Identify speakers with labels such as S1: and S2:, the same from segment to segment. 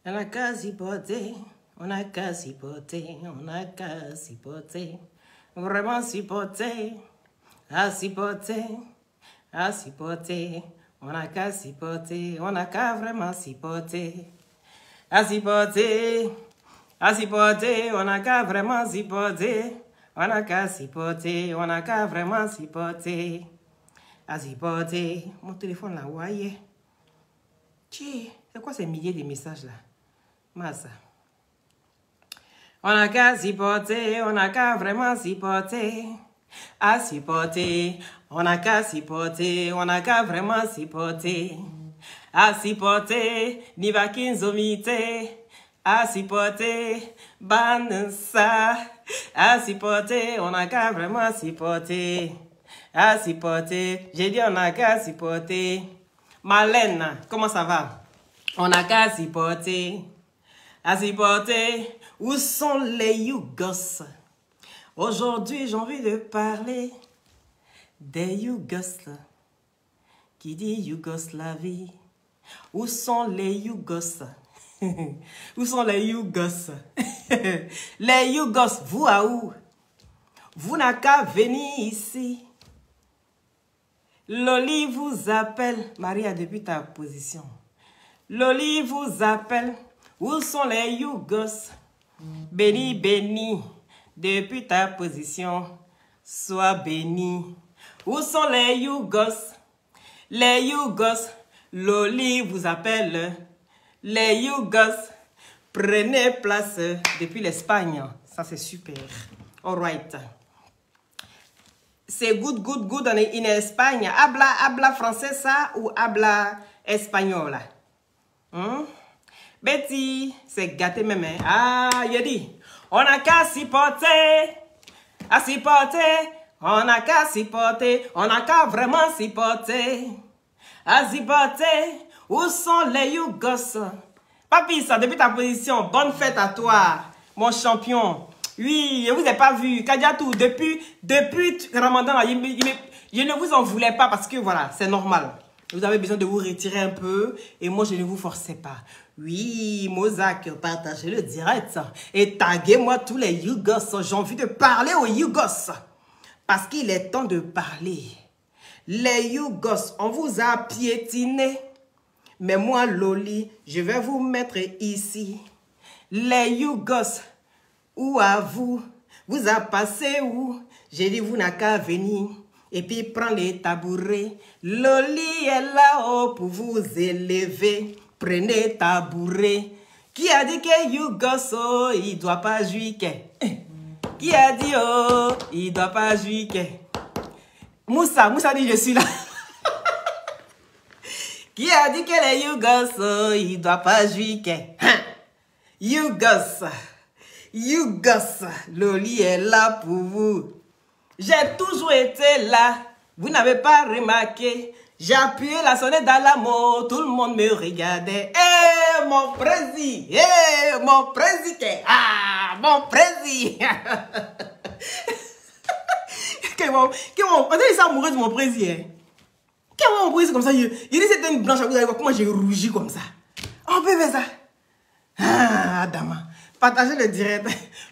S1: On a qu'à s'y porter, on a qu'à s'y porter, on a qu'à s'y porter, vraiment s'y porter, à s'y porter, à s'y porter, on a qu'à s'y porter, on a qu'à vraiment s'y porter, à s'y porter, à s'y porter, on a qu'à vraiment s'y porter, on a qu'à s'y porter, on a qu'à vraiment s'y porter, à s'y porter. Mon téléphone là, ouais. Tiens, c'est quoi ces milliers de messages là? Massa. On a qu'à s'y porter, on a qu'à vraiment s'y porter, à s'y porter, on a qu'à s'y porter, on a qu'à vraiment s'y porter, à s'y porter, ni vakinzomite, à s'y porter, bansa, à s'y porter, on a qu'à vraiment s'y porter, à s'y porter, j'ai dit on a qu'à s'y porter. Malène, comment ça va? On a qu'à s'y porter. À s'y porter, où sont les Yougos? Aujourd'hui, j'ai envie de parler des Yougos. Qui dit Yougoslavie? Où sont les Yougos? Où sont les Yougos? Les Yougos, vous à où? Vous n'avez qu'à venir ici. Loli vous appelle. Maria, depuis ta position. Loli vous appelle. Où sont les Yougos? Béni, béni, depuis ta position, sois béni. Où sont les Yougos? Les Yougos, Loli vous appelle. Les Yougos, prenez place depuis l'Espagne. Ça, c'est super. All right. C'est good, good, good in Espagne. Habla français ça ou habla espagnol? Betty, c'est gâté même. Hein? Ah, il a dit, on a qu'à s'y porter, à s'y porter, on a qu'à s'y porter, on a qu'à vraiment s'y porter, à s'y porter, où sont les Yougos? Papi, ça, depuis ta position, bonne fête à toi, mon champion. Oui, je ne vous ai pas vu, Kadiatou, depuis Ramadan, je ne vous en voulais pas parce que voilà, c'est normal. Vous avez besoin de vous retirer un peu et moi, je ne vous forçais pas. Oui, Mozak, partagez le direct et taguez-moi tous les Yougos. J'ai envie de parler aux Yougos parce qu'il est temps de parler. Les Yougos, on vous a piétiné. Mais moi, Loli, je vais vous mettre ici. Les Yougos, où à vous? Vous a passé où? J'ai dit, vous n'avez qu'à venir. Et puis, prends les tabourets. Loli est là-haut pour vous élever. Prenez tabouret. Qui a dit que Yougos, oh, il ne doit pas jouir? Qui a dit, oh, il ne doit pas jouir? Moussa dit, je suis là. Qui a dit que les Yougos, oh, il ne doit pas jouir? Yougos, Loli est là pour vous. J'ai toujours été là. Vous n'avez pas remarqué. J'ai appuyé la sonnette dans la mort. Tout le monde me regardait. Eh, mon président. Eh, mon président. Ah, mon président. On dirait ça amoureux de mon président. Comment on pourrait comme ça? Il dit c'était une blanche à vous allez voir comment j'ai rougi comme ça. On peut faire ça. Ah, Adama. Partagez le direct.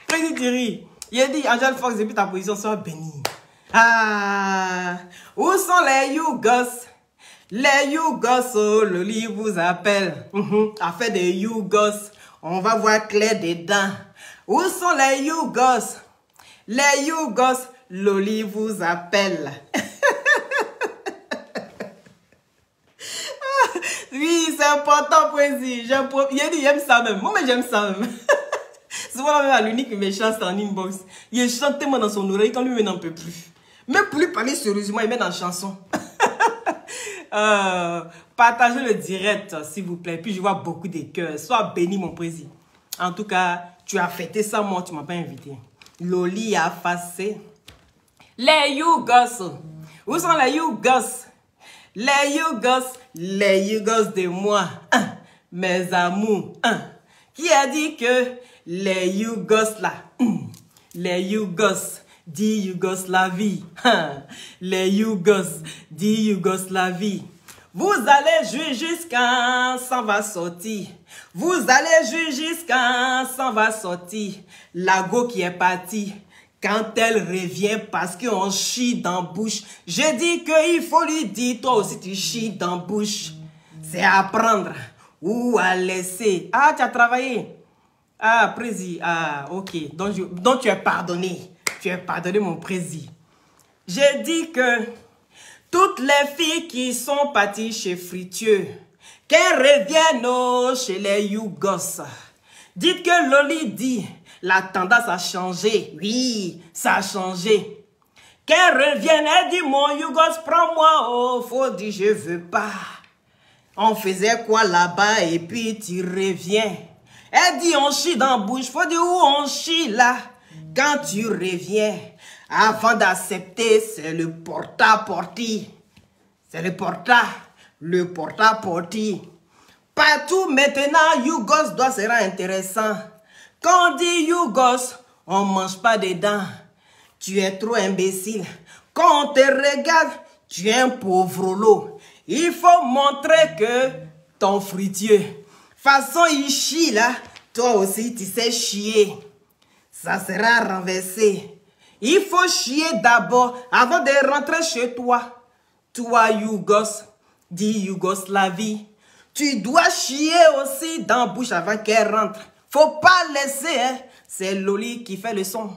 S1: Président Thierry. Il a dit, Angel Fox, depuis ta position, sois béni. Ah, où sont les Yougos? Les Yougos, oh, Loli vous appelle. Affaire des Yougos, on va voir clair dedans. Où sont les Yougos? Les Yougos, Loli vous appelle. Oui, c'est important, président. Il a dit, j'aime ça même. Moi, j'aime ça même. Souvent, même à l'unique méchant, c'est en inbox. Il chante tellement dans son oreille quand lui n'en peut plus. Même plus parler sérieusement, il met dans la chanson. Partagez le direct, s'il vous plaît. Puis je vois beaucoup de cœurs. Sois béni, mon président. En tout cas, tu as fêté ça, moi, tu ne m'as pas invité. Loli a effacé. Les Yougos. Où sont les Yougos? Les Yougos de moi. Mes amours. Qui a dit que les Yougos là, les Yougos dit Yougoslavie, les Yougos dit Yougoslavie. Vous allez jouer jusqu'à s'en va sortir. Vous allez jouer jusqu'à s'en va sortir. La go qui est partie, quand elle revient parce qu'on chie dans la bouche. Je dis qu'il faut lui dire, toi aussi tu chies dans la bouche. C'est à prendre ou à laisser. Ah, tu as travaillé. Ah, président. Ah, ok. Donc tu es pardonné. Tu es pardonné, mon président. J'ai dit que toutes les filles qui sont parties chez Fritieux, qu'elles reviennent chez les Yougos. Dites que Loli dit, la tendance a changé. Oui, ça a changé. Qu'elle revienne, elle dit, mon Yougos, prends-moi. Oh, faut dire, je veux pas. On faisait quoi là-bas et puis tu reviens. Elle dit, on chie dans la bouche. Faut dire où on chie là. Quand tu reviens, avant d'accepter, c'est le porta-porti. C'est le porta-porti. Partout maintenant, Yougos doit se rendre intéressant. Quand on dit Yougos, on ne mange pas dedans. Tu es trop imbécile. Quand on te regarde, tu es un pauvre lot. Il faut montrer que ton Fritieux, façon il chie là, toi aussi tu sais chier. Ça sera renversé. Il faut chier d'abord avant de rentrer chez toi. Toi, Yougos, dis Yougoslavie. Tu dois chier aussi dans la bouche avant qu'elle rentre. Faut pas laisser, hein. C'est Loli qui fait le son.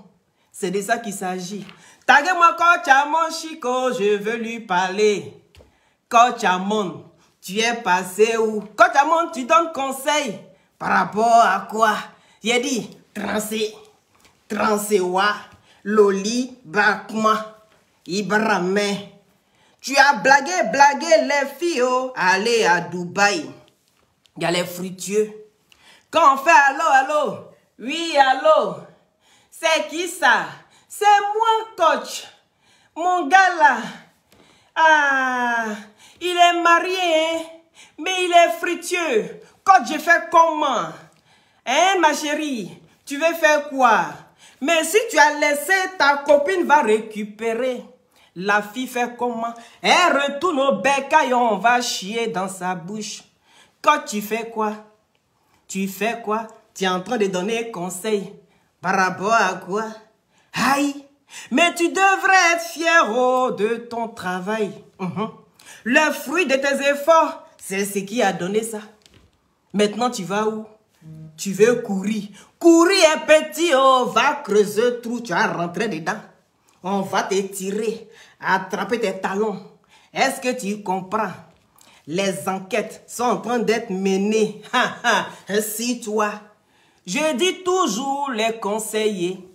S1: C'est de ça qu'il s'agit. Taguez-moi Kochamon Chico, je veux lui parler. Kochamon, tu es passé où? Kochamon, tu donnes conseil. Par rapport à quoi? J'ai dit, transewa, Loli, Bakma, Ibrahim. Tu as blagué les filles, oh, aller à Dubaï. Il y a les Fritieux. Quand on fait allô, oui, allô. C'est qui ça? C'est moi, coach. Mon gars là. Ah, il est marié, hein? Mais il est Fritieux. Coach, je fais comment? Hein, ma chérie? Tu veux faire quoi? Mais si tu as laissé, ta copine va récupérer. La fille fait comment? Elle retourne au bécail, on va chier dans sa bouche. Quand tu fais quoi? Tu fais quoi? Tu es en train de donner conseil. Par rapport à quoi? Aïe! Mais tu devrais être fier de ton travail. Le fruit de tes efforts, c'est ce qui a donné ça. Maintenant, tu vas où? Tu veux courir. Courir est petit, oh, va creuser le trou, tu vas rentrer dedans. On va te tirer, attraper tes talons. Est-ce que tu comprends? Les enquêtes sont en train d'être menées. Si toi, je dis toujours, les conseillers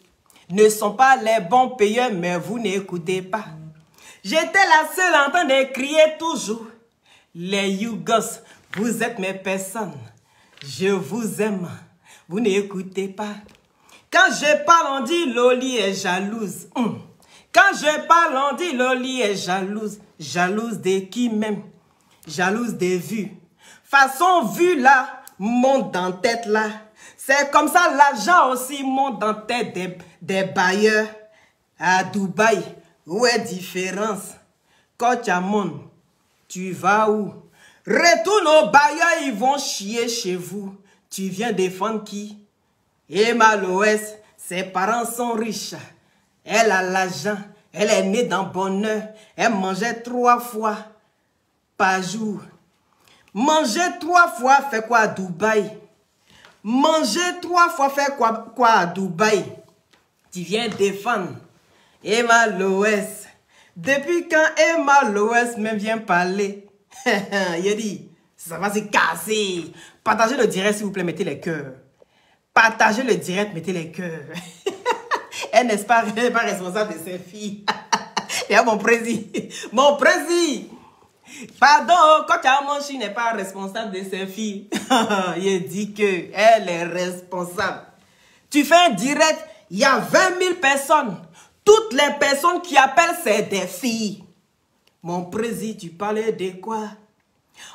S1: ne sont pas les bons payeurs, mais vous n'écoutez pas. J'étais la seule en train de crier toujours. Les Yougos, vous êtes mes personnes. Je vous aime. Vous n'écoutez pas. Quand je parle, on dit Loli est jalouse. Quand je parle, on dit Loli est jalouse. Jalouse de qui même? Jalouse des vues. Façon vue là, monte dans tête là. C'est comme ça l'argent aussi monte dans tête des bailleurs à Dubaï. Où est la différence? Kochamon, tu vas où? Retourne aux bailleurs, ils vont chier chez vous. Tu viens défendre qui? Emma Loès, ses parents sont riches. Elle a l'argent. Elle est née dans le bonheur. Elle mangeait 3 fois par jour. Manger 3 fois fait quoi à Dubaï? Manger 3 fois fait quoi à Dubaï? Tu viens défendre Emma Loès. Depuis quand Emma Loès me vient parler? Il dit, ça va se casser. Partagez le direct s'il vous plaît, mettez les cœurs. Partagez le direct, mettez les cœurs. Elle n'est pas responsable de ses filles. Et mon président. Mon président. Pardon, quand Kamonchi n'est pas responsable de ses filles. Il dit qu'elle est responsable. Tu fais un direct, il y a 20 000 personnes. Toutes les personnes qui appellent, c'est des filles. Mon président, tu parlais de quoi?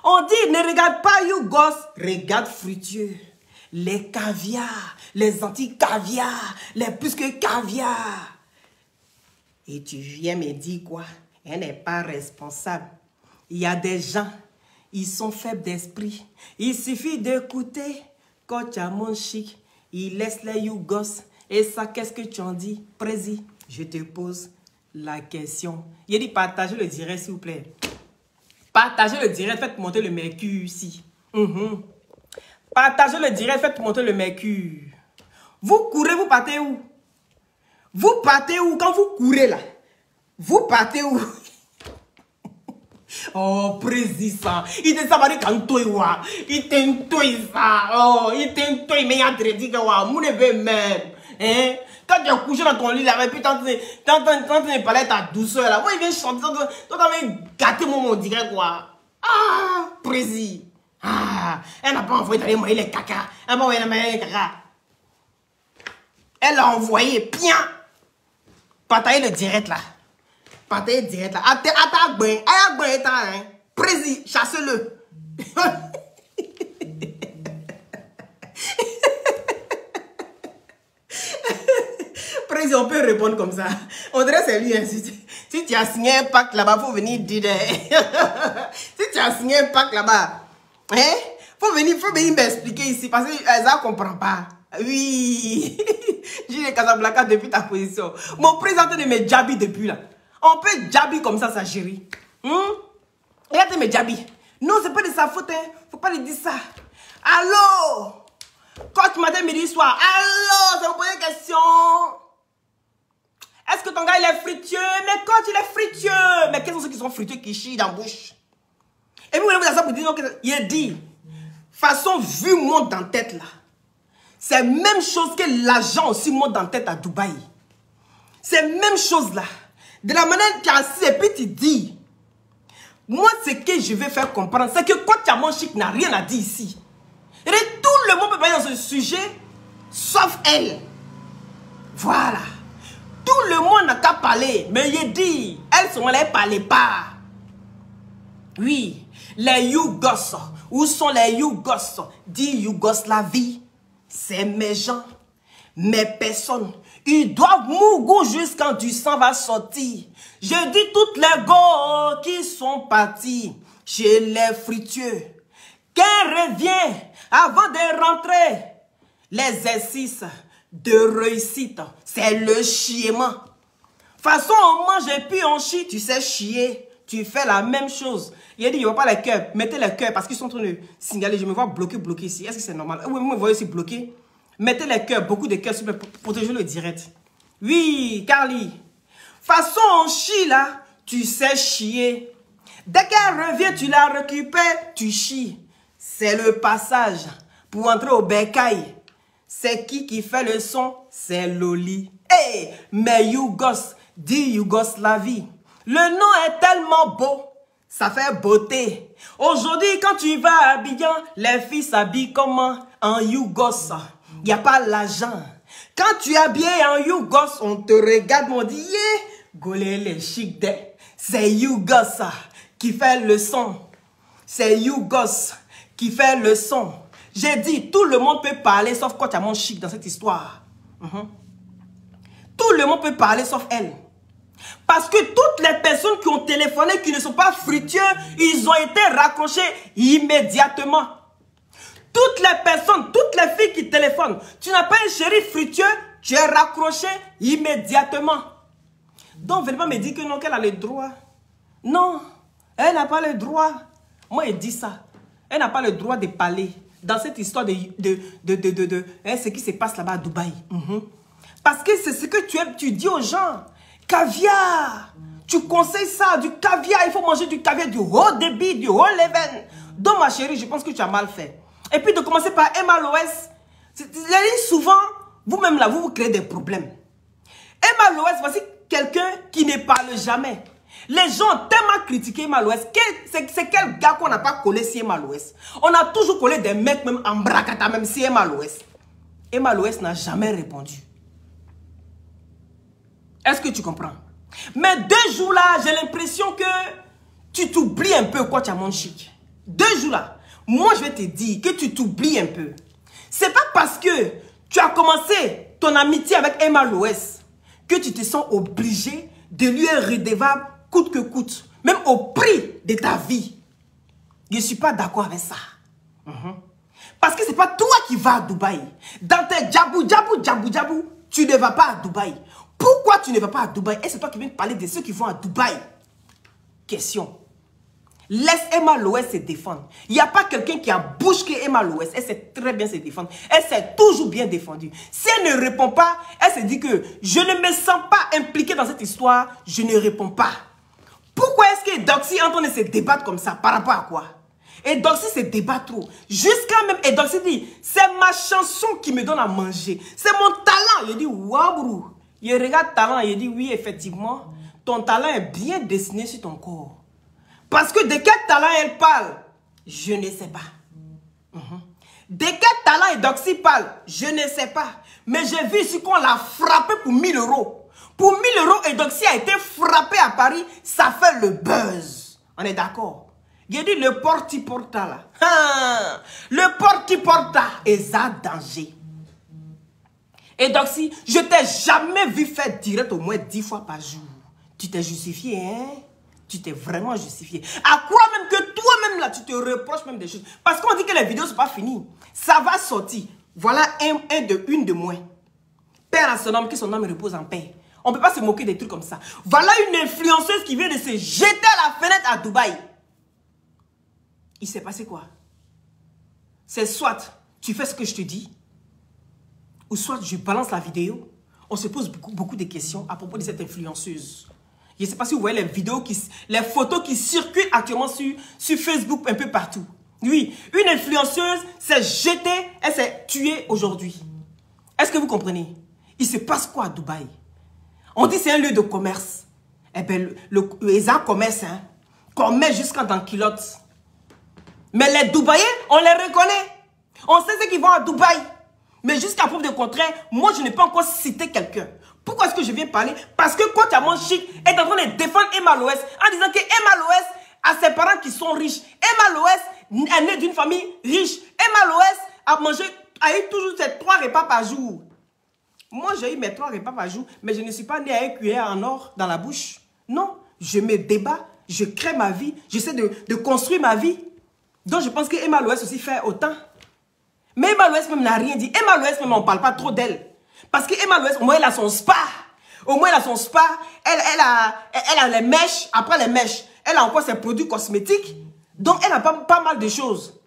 S1: On dit, ne regarde pas Yougos, regarde Fritieux. Les caviars, les anti-caviars, les plus que caviars. Et tu viens me dire quoi? Elle n'est pas responsable. Il y a des gens ils sont faibles d'esprit. Il suffit d'écouter Coach Amon Chic. Il laisse les Yougos. Et ça, qu'est-ce que tu en dis? Prési, je te pose la question. Il a dit partagez le direct, s'il vous plaît. Partagez le direct, faites monter le mercure ici. Partagez le direct, faites monter le mercure. Vous courez, vous partez où? Vous partez où quand vous courez là? Vous partez où? Oh, président, il te savait quand toi, il t'entend ça. Oh, il t'entend, mais il y a des dit que moi, je vais même. Hein? Quand tu es couché dans ton lit là, et puis t'entends parler ta douceur là, moi il vient chanter, t'entends gâter mon direct quoi. Ah, président. Ah, elle n'a pas envoyé d'aller manger les caca. Elle m'a envoyé les caca. Elle a envoyé, bien. Partagez le direct là. Partagez le direct là. Hein. Président, chasse-le. Président, on peut répondre comme ça. On dirait c'est lui. Hein. Si tu as signé un pacte là-bas, il faut venir dire. Si tu as signé un pacte là-bas, hein? Faut venir m'expliquer ici parce que ça ne comprend pas. Oui. J'ai les Casablanca depuis ta position. Mon président de mes jabis depuis là. On peut jabbi comme ça chérie. Regardez mes jabis. Non, c'est pas de sa faute. Hein. Faut pas lui dire ça. Allô? Coach matin, midi, soir. Allô? Ça vous pose une question? Est-ce que ton gars il est fructueux? Mais coach, il est fructueux. Mais quels sont ceux qui sont fructueux qui chient dans la bouche? Et puis, vous avez ça pour dire qu'il a dit, façon vue monte dans la tête là. C'est la même chose que l'argent aussi monte dans la tête à Dubaï. C'est la même chose là. De la manière qu'il a assis et puis tu dis, moi ce que je vais faire comprendre, c'est que Coach Amon Chic n'a rien à dire ici. Et tout le monde peut parler dans ce sujet, sauf elle. Voilà. Tout le monde n'a qu'à parler. Mais il dit, elles sont là, parlez pas. Oui. Les Yougos, où sont les Yougos? Dit Yougoslavie, c'est mes gens, mes personnes. Ils doivent mourir jusqu'à du sang va sortir. Je dis toutes les go qui sont partis chez les fructueux. Qu'elle revient avant de rentrer. L'exercice de réussite, c'est le chiement. De toute façon, on mange et puis on chie, tu sais chier. Tu fais la même chose. Il a dit, il n'y a pas les cœurs. Mettez les cœurs parce qu'ils sont en train de signaler. Je me vois bloqué ici. Est-ce que c'est normal? Oui, vous me voyez aussi bloqué. Mettez les cœurs, beaucoup de cœurs, pour protéger le direct. Oui, Carly. Façon, on chie là, tu sais chier. Dès qu'elle revient, tu la récupères, tu chies. C'est le passage pour entrer au bécail. C'est qui fait le son? C'est Loli. Hey, mais Yougos, dit Yougoslavie. Le nom est tellement beau, ça fait beauté. Aujourd'hui, quand tu vas à Abidjan, les filles s'habillent comment? En Yougos. Il n'y a pas l'argent. Quand tu es habillé en Yougos, on te regarde, on dit, yeah, golé les chic. C'est Yougos qui fait le son. C'est Yougos qui fait le son. J'ai dit, tout le monde peut parler sauf Coach Amon Chic dans cette histoire. Tout le monde peut parler sauf elle. Parce que toutes les personnes qui ont téléphoné, qui ne sont pas fructueux, ils ont été raccrochés immédiatement. Toutes les personnes, toutes les filles qui téléphonent, tu n'as pas un chéri fructueux, tu es raccroché immédiatement. Donc, venez pas me dire que non, qu'elle a le droit. Non, elle n'a pas le droit. Moi, je dis ça. Elle n'a pas le droit de parler dans cette histoire de ce qui se passe là-bas à Dubaï. Parce que c'est ce que tu dis aux gens. Caviar. Tu conseilles ça, du caviar. Il faut manger du caviar, du haut débit, du haut level. Donc, ma chérie, je pense que tu as mal fait. Et puis, de commencer par Emma Loès. Souvent, vous-même là, vous créez des problèmes. Emma Loès, voici quelqu'un qui ne parle jamais. Les gens ont tellement critiqué Emma Loès. C'est quel gars qu'on n'a pas collé si Emma Loès? On a toujours collé des mecs, même en bracata, même si Emma Loès. Emma Loès n'a jamais répondu. Est-ce que tu comprends? Mais 2 jours là, j'ai l'impression que tu t'oublies un peu, Coach Amon Chic. 2 jours là, moi je vais te dire que tu t'oublies un peu. C'est pas parce que tu as commencé ton amitié avec Emma Loès que tu te sens obligé de lui être redevable coûte que coûte, même au prix de ta vie. Je ne suis pas d'accord avec ça. Parce que ce n'est pas toi qui vas à Dubaï. Dans tes djabou, tu ne vas pas à Dubaï. Pourquoi tu ne vas pas à Dubaï? Et c'est toi qui viens de parler de ceux qui vont à Dubaï. Question. Laisse Emma Loès se défendre. Il n'y a pas quelqu'un qui a bouche que Emma Loès. Elle sait très bien se défendre. Elle s'est toujours bien défendue. Si elle ne répond pas, elle se dit que je ne me sens pas impliquée dans cette histoire. Je ne réponds pas. Pourquoi est-ce que Doxy est en train de se débattre comme ça? Par rapport à quoi? Et Doxy se débat trop. Jusqu'à même, et Doxy dit, c'est ma chanson qui me donne à manger. C'est mon talent. Il dit, waouh, bro. Il regarde talent et il dit, oui, effectivement, ton talent est bien dessiné sur ton corps. Parce que de quel talent elle parle, je ne sais pas. De quel talent et Doxy parle, je ne sais pas. Mais j'ai vu ici qu'on l'a frappé pour 1000 €. Pour 1000 €, et Doxy a été frappé à Paris, ça fait le buzz. On est d'accord? J'ai dit le porti-porta là. Le porti-porta est un danger. Et Doxy, je t'ai jamais vu faire direct au moins 10 fois par jour. Tu t'es justifié, hein? Tu t'es vraiment justifié. À quoi même que toi-même là, tu te reproches même des choses. Parce qu'on dit que les vidéos ne sont pas finies. Ça va sortir. Voilà une de moins. Père à son homme, que son âme repose en paix. On ne peut pas se moquer des trucs comme ça. Voilà une influenceuse qui vient de se jeter à la fenêtre à Dubaï. Il s'est passé quoi? C'est soit tu fais ce que je te dis, ou soit je balance la vidéo. On se pose beaucoup de questions à propos de cette influenceuse. Je ne sais pas si vous voyez les photos qui circulent actuellement sur Facebook un peu partout. Oui, une influenceuse s'est jetée, elle s'est tuée aujourd'hui. Est-ce que vous comprenez? Il se passe quoi à Dubaï? On dit que c'est un lieu de commerce. Eh bien, les gens commercent, hein. Commerce jusqu'à dans culotte. Mais les Dubaïens, on les reconnaît. On sait ceux qui vont à Dubaï. Mais jusqu'à preuve du contraire, moi, je n'ai pas encore cité quelqu'un. Pourquoi est-ce que je viens parler? Parce que quand Amon Chic est en train de défendre Emma Loès en disant que Emma Loès a ses parents qui sont riches. Emma Loès est née d'une famille riche. Emma Loès a eu toujours ses 3 repas par jour. Moi, j'ai eu mes 3 repas par jour, mais je ne suis pas née à une cuillère en or dans la bouche. Non, je me débat, je crée ma vie, j'essaie de construire ma vie. Donc, je pense que Emma Loès aussi fait autant. Mais Emma Loès même n'a rien dit. Emma Loès même, on ne parle pas trop d'elle. Parce que Emma Loès, au moins, elle a son spa. Au moins, elle a son spa. Elle a les mèches. Après les mèches, elle a encore ses produits cosmétiques. Donc, elle a pas mal de choses.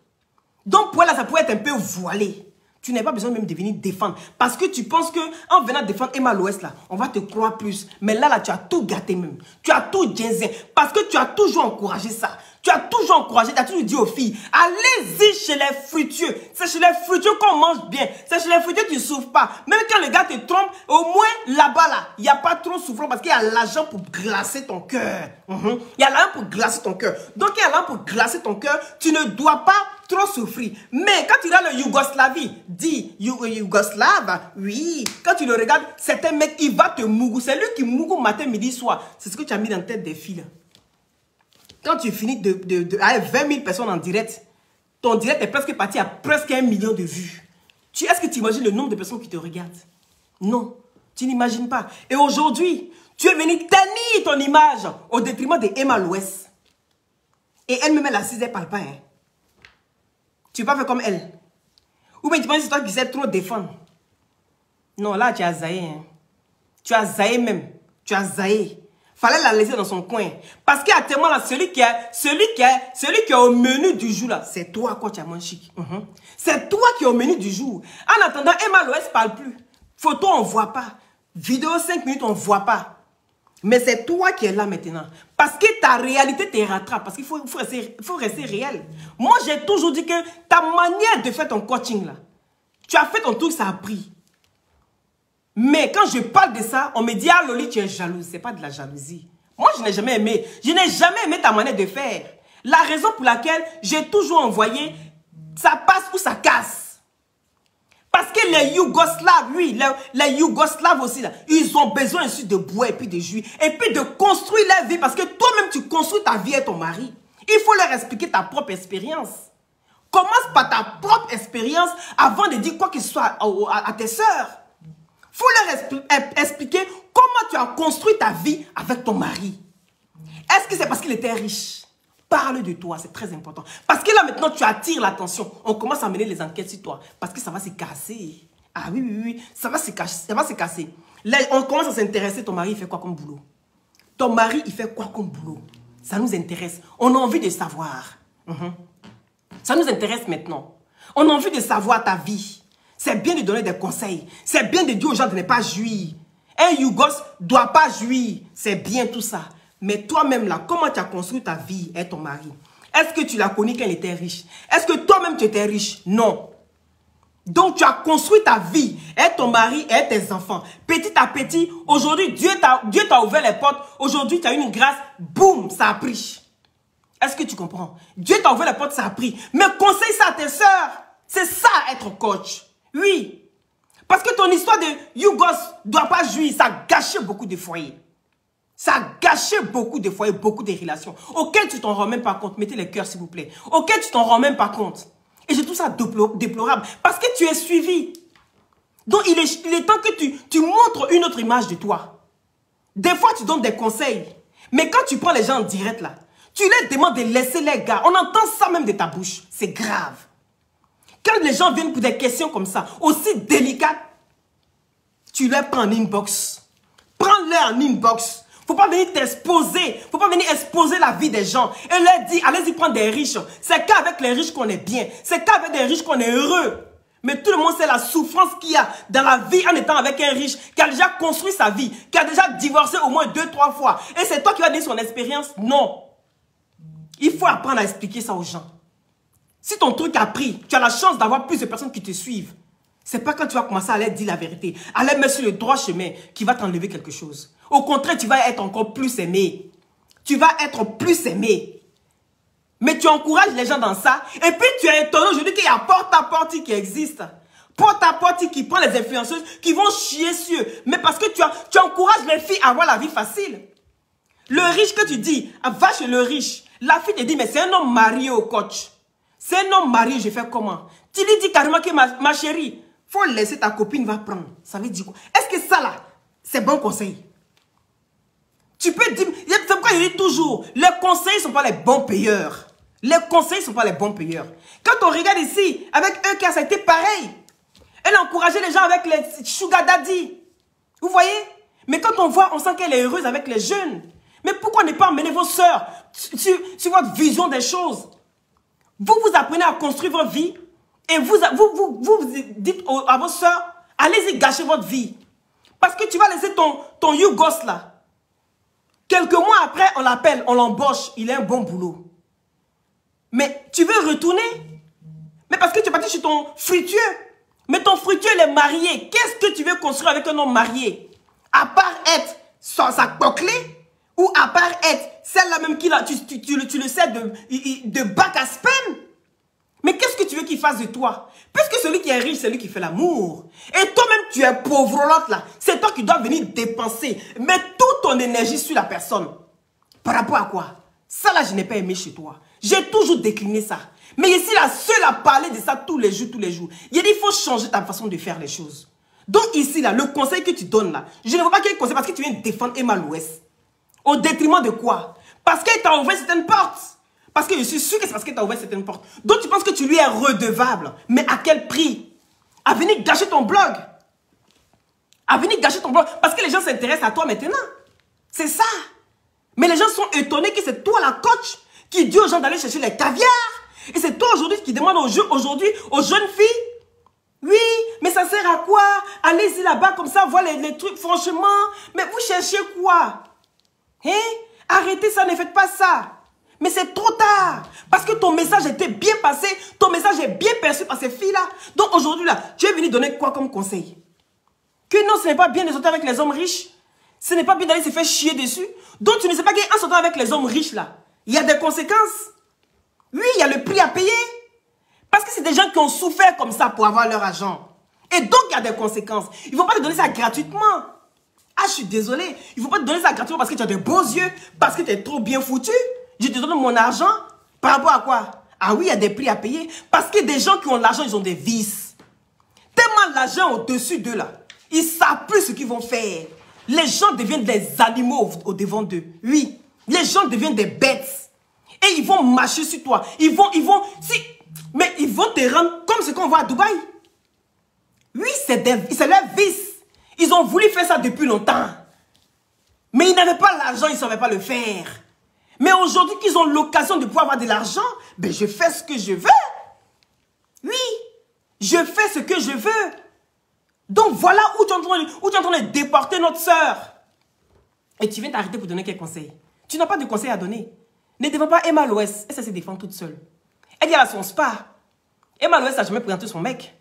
S1: Donc, pour elle, ça pourrait être un peu voilé. Tu n'as pas besoin même de venir défendre. Parce que tu penses qu'en venant défendre Emma Loès, là, on va te croire plus. Mais là, tu as tout gâté même. Tu as tout ginzé. Parce que tu as toujours encouragé ça. Tu as toujours encouragé, tu as toujours dit aux filles, allez-y chez les fruitieux. C'est chez les fruitieux qu'on mange bien. C'est chez les fruitieux que tu ne souffres pas. Même quand le gars te trompe, au moins là-bas, là, il n'y a pas trop de souffrance parce qu'il y a l'argent pour glacer ton cœur. Il y a l'argent pour glacer ton cœur. Donc, il y a l'argent pour glacer ton cœur. Tu ne dois pas trop souffrir. Mais quand tu regardes le Yougoslavie, dis Yougoslave, oui. Quand tu le regardes, c'est un mec, il va te mougou. C'est lui qui mougou matin, midi, soir. C'est ce que tu as mis dans la tête des filles là. Quand tu finis avec 20 000 personnes en direct, ton direct est presque parti à presque 1 million de vues. Est-ce que tu imagines le nombre de personnes qui te regardent? Non, tu n'imagines pas. Et aujourd'hui, tu es venu ternir ton image au détriment de Emma Loès. Et elle-même, elle assise, elle ne parle pas. Hein. Tu ne vas pas faire comme elle. Ou bien tu penses que c'est toi qui sais trop défendre. Non, là, tu as zaïé. Hein. Tu as zaïé même. Tu as zaïé. Fallait la laisser dans son coin. Parce qu'actuellement, là, celui qui est au menu du jour, là, c'est toi, quoi, tu as mon chic. C'est toi qui es au menu du jour. En attendant, Emma Loès ne parle plus. Photo, on ne voit pas. Vidéo 5 minutes, on ne voit pas. Mais c'est toi qui es là maintenant. Parce que ta réalité te rattrape. Parce qu'il faut rester réel. Moi, j'ai toujours dit que ta manière de faire ton coaching, là, tu as fait ton truc, ça a pris. Mais quand je parle de ça, on me dit, ah Loli, tu es jalouse. Ce n'est pas de la jalousie. Moi, je n'ai jamais aimé. Je n'ai jamais aimé ta manière de faire. La raison pour laquelle j'ai toujours envoyé, ça passe ou ça casse. Parce que les Yougoslaves, oui, les Yougoslaves aussi, là, ils ont besoin aussi de boire et puis de jouir. Et puis de construire leur vie. Parce que toi-même, tu construis ta vie avec ton mari. Il faut leur expliquer ta propre expérience. Commence par ta propre expérience avant de dire quoi que ce soit à tes sœurs. Il faut leur expliquer comment tu as construit ta vie avec ton mari. Est-ce que c'est parce qu'il était riche? parle de toi, c'est très important. Parce que là, maintenant, tu attires l'attention. On commence à mener les enquêtes sur toi. Parce que ça va se casser. Ah oui, oui, oui, ça va se casser. Là, on commence à s'intéresser. Ton mari, il fait quoi comme boulot? Ton mari, il fait quoi comme boulot? Ça nous intéresse. On a envie de savoir. Ça nous intéresse maintenant. On a envie de savoir ta vie. C'est bien de donner des conseils. C'est bien de dire aux gens de ne pas jouir. Un Yougos ne doit pas jouir. C'est bien tout ça. Mais toi-même là, comment tu as construit ta vie et ton mari? Est-ce que tu l'as connu quand il était riche? Est-ce que toi-même tu étais riche? Non. Donc tu as construit ta vie et ton mari et tes enfants. Petit à petit, aujourd'hui, Dieu t'a ouvert les portes. Aujourd'hui, tu as eu une grâce. Boum, ça a pris. Est-ce que tu comprends? Dieu t'a ouvert les portes, ça a pris. Mais conseille ça à tes sœurs. C'est ça être coach. Oui. Parce que ton histoire de Yougos ne doit pas jouir. Ça a gâché beaucoup de foyers. Ça a gâché beaucoup de foyers, beaucoup de relations. Auxquelles tu t'en rends même pas compte. Mettez les cœurs s'il vous plaît. Auxquelles tu t'en rends même pas compte. Et je trouve ça déplorable. Parce que tu es suivi. Donc il est temps que tu montres une autre image de toi. Des fois tu donnes des conseils. Mais quand tu prends les gens en direct là, tu leur demandes de laisser les gars. On entend ça même de ta bouche. C'est grave. Quand les gens viennent pour des questions comme ça, aussi délicates, tu leur prends en inbox. Prends-les en inbox. Faut pas venir t'exposer. Faut pas venir exposer la vie des gens. Et leur dire, allez-y prendre des riches. C'est qu'avec les riches qu'on est bien. C'est qu'avec des riches qu'on est heureux. Mais tout le monde sait la souffrance qu'il y a dans la vie en étant avec un riche qui a déjà construit sa vie, qui a déjà divorcé au moins 2-3 fois. Et c'est toi qui vas donner son expérience? Non. Il faut apprendre à expliquer ça aux gens. Si ton truc a pris, tu as la chance d'avoir plus de personnes qui te suivent. C'est pas quand tu vas commencer à leur dire la vérité, à leur mettre sur le droit chemin qui va t'enlever quelque chose. Au contraire, tu vas être encore plus aimé. Tu vas être plus aimé. Mais tu encourages les gens dans ça. Et puis tu es étonné aujourd'hui qu'il y a porte-à-porte qui existe. Porte-à-porte qui prend les influenceuses qui vont chier sur eux. Mais parce que tu encourages les filles à avoir la vie facile. Le riche que tu dis, va chez le riche. La fille te dit, mais c'est un homme marié au coach. C'est un homme marié, je fais comment? Tu lui dis carrément que ma chérie, faut laisser ta copine va prendre. Ça veut dire quoi? Est-ce que ça là, c'est bon conseil? Tu peux dire, c'est pourquoi je dis toujours, les conseils ne sont pas les bons payeurs. Les conseils ne sont pas les bons payeurs. Quand on regarde ici, avec un cas, ça a été pareil. Elle a encouragé les gens avec les sugar daddy. Vous voyez? Mais quand on voit, on sent qu'elle est heureuse avec les jeunes. Mais pourquoi ne pas emmener vos sœurs sur votre vision des choses? Vous apprenez à construire votre vie et vous dites à vos sœurs, allez-y gâcher votre vie. Parce que tu vas laisser ton Yougos là. Quelques mois après, on l'appelle, on l'embauche, il a un bon boulot. Mais tu veux retourner? Mais parce que tu es parti chez ton fruitieux. Mais ton fruitieux, il est marié. Qu'est-ce que tu veux construire avec un homme marié? À part être sa coclée ou à part être celle-là même qui tu le sais de bac à spam. Mais qu'est-ce que tu veux qu'il fasse de toi? Puisque celui qui est riche, c'est lui qui fait l'amour. Et toi-même, tu es pauvre là. C'est toi qui dois venir dépenser. Mettre toute ton énergie sur la personne. Par rapport à quoi? Ça là, je n'ai pas aimé chez toi. J'ai toujours décliné ça. Mais ici, la seule à parler de ça tous les jours. Il dit, il faut changer ta façon de faire les choses. Donc ici, là, le conseil que tu donnes là, je ne vois pas quel conseil parce que tu viens défendre Emma l'Ouest. Au détriment de quoi? Parce qu'elle t'a ouvert certaines portes. Parce que je suis sûr que c'est parce qu'elle t'a ouvert certaines portes. Donc tu penses que tu lui es redevable. Mais à quel prix? À venir gâcher ton blog. À venir gâcher ton blog. Parce que les gens s'intéressent à toi maintenant. C'est ça. Mais les gens sont étonnés que c'est toi la coach qui dit aux gens d'aller chercher les caviars. Et c'est toi aujourd'hui qui demande aux jeunes filles. Oui, mais ça sert à quoi? Allez-y là-bas comme ça, voir les trucs. Franchement, mais vous cherchez quoi? Hein? Arrêtez ça, ne faites pas ça. Mais c'est trop tard. Parce que ton message était bien passé. Ton message est bien perçu par ces filles-là. Donc aujourd'hui, là, tu es venu donner quoi comme conseil? Que non, ce n'est pas bien de sortir avec les hommes riches. Ce n'est pas bien d'aller se faire chier dessus. Donc tu ne sais pas qu'en sortant avec les hommes riches, là, il y a des conséquences. Oui, il y a le prix à payer. Parce que c'est des gens qui ont souffert comme ça pour avoir leur argent. Et donc, il y a des conséquences. Il ne faut pas te donner ça gratuitement. Ah, je suis désolée. Il ne faut pas te donner ça gratuitement parce que tu as de beaux yeux, parce que tu es trop bien foutu. Je te donne mon argent par rapport à quoi? Ah oui, il y a des prix à payer. Parce que des gens qui ont l'argent, ils ont des vices. Tellement l'argent au-dessus d'eux là. Ils ne savent plus ce qu'ils vont faire. Les gens deviennent des animaux au devant d'eux. Oui, les gens deviennent des bêtes. Et ils vont marcher sur toi. Mais ils vont te rendre comme ce qu'on voit à Dubaï. Oui, c'est leur vice. Ils ont voulu faire ça depuis longtemps. Mais ils n'avaient pas l'argent, ils ne savaient pas le faire. Mais aujourd'hui qu'ils ont l'occasion de pouvoir avoir de l'argent, ben je fais ce que je veux. Oui, je fais ce que je veux. Donc voilà où tu es en train de déporter notre soeur. Et tu viens t'arrêter pour donner quel conseil? Tu n'as pas de conseil à donner. Ne défends pas Emma Loès. Elle se défend toute seule. Elle est à son spa. Emma Loès n'a jamais présenté son mec.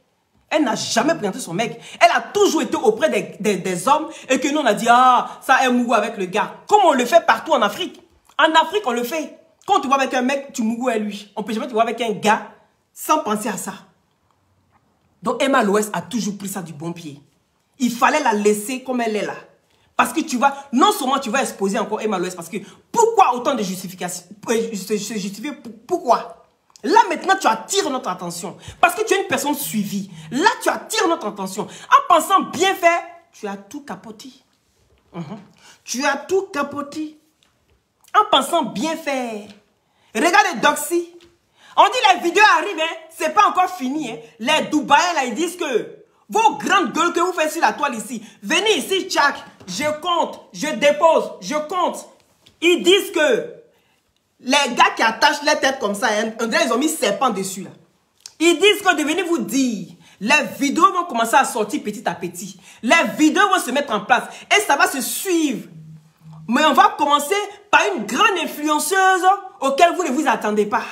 S1: Elle n'a jamais présenté son mec. Elle a toujours été auprès des hommes et que nous on a dit, ah, ça est mougou avec le gars. Comme on le fait partout en Afrique. En Afrique, on le fait. Quand tu vois avec un mec, tu mougou à lui. On peut jamais te voir avec un gars sans penser à ça. Donc Emma Loès a toujours pris ça du bon pied. Il fallait la laisser comme elle est là. Parce que tu vas, non seulement tu vas exposer encore Emma Loès, parce que pourquoi autant de justifications? Pourquoi? Là maintenant tu attires notre attention. Parce que tu es une personne suivie. Là tu attires notre attention. En pensant bien faire, tu as tout capoté. Tu as tout capoté. En pensant bien faire. Regardez Doxy. On dit les vidéos arrivent, hein, c'est pas encore fini. Hein. Les Dubaïens là, ils disent que vos grandes gueules que vous faites sur la toile ici, venez ici, tchac, je compte, je dépose, je compte. Ils disent que les gars qui attachent les têtes comme ça, hein, ils ont mis serpent dessus là. Ils disent que de venir vous dire, les vidéos vont commencer à sortir petit à petit. Les vidéos vont se mettre en place et ça va se suivre. Mais on va commencer par une grande influenceuse auquel vous ne vous attendez pas.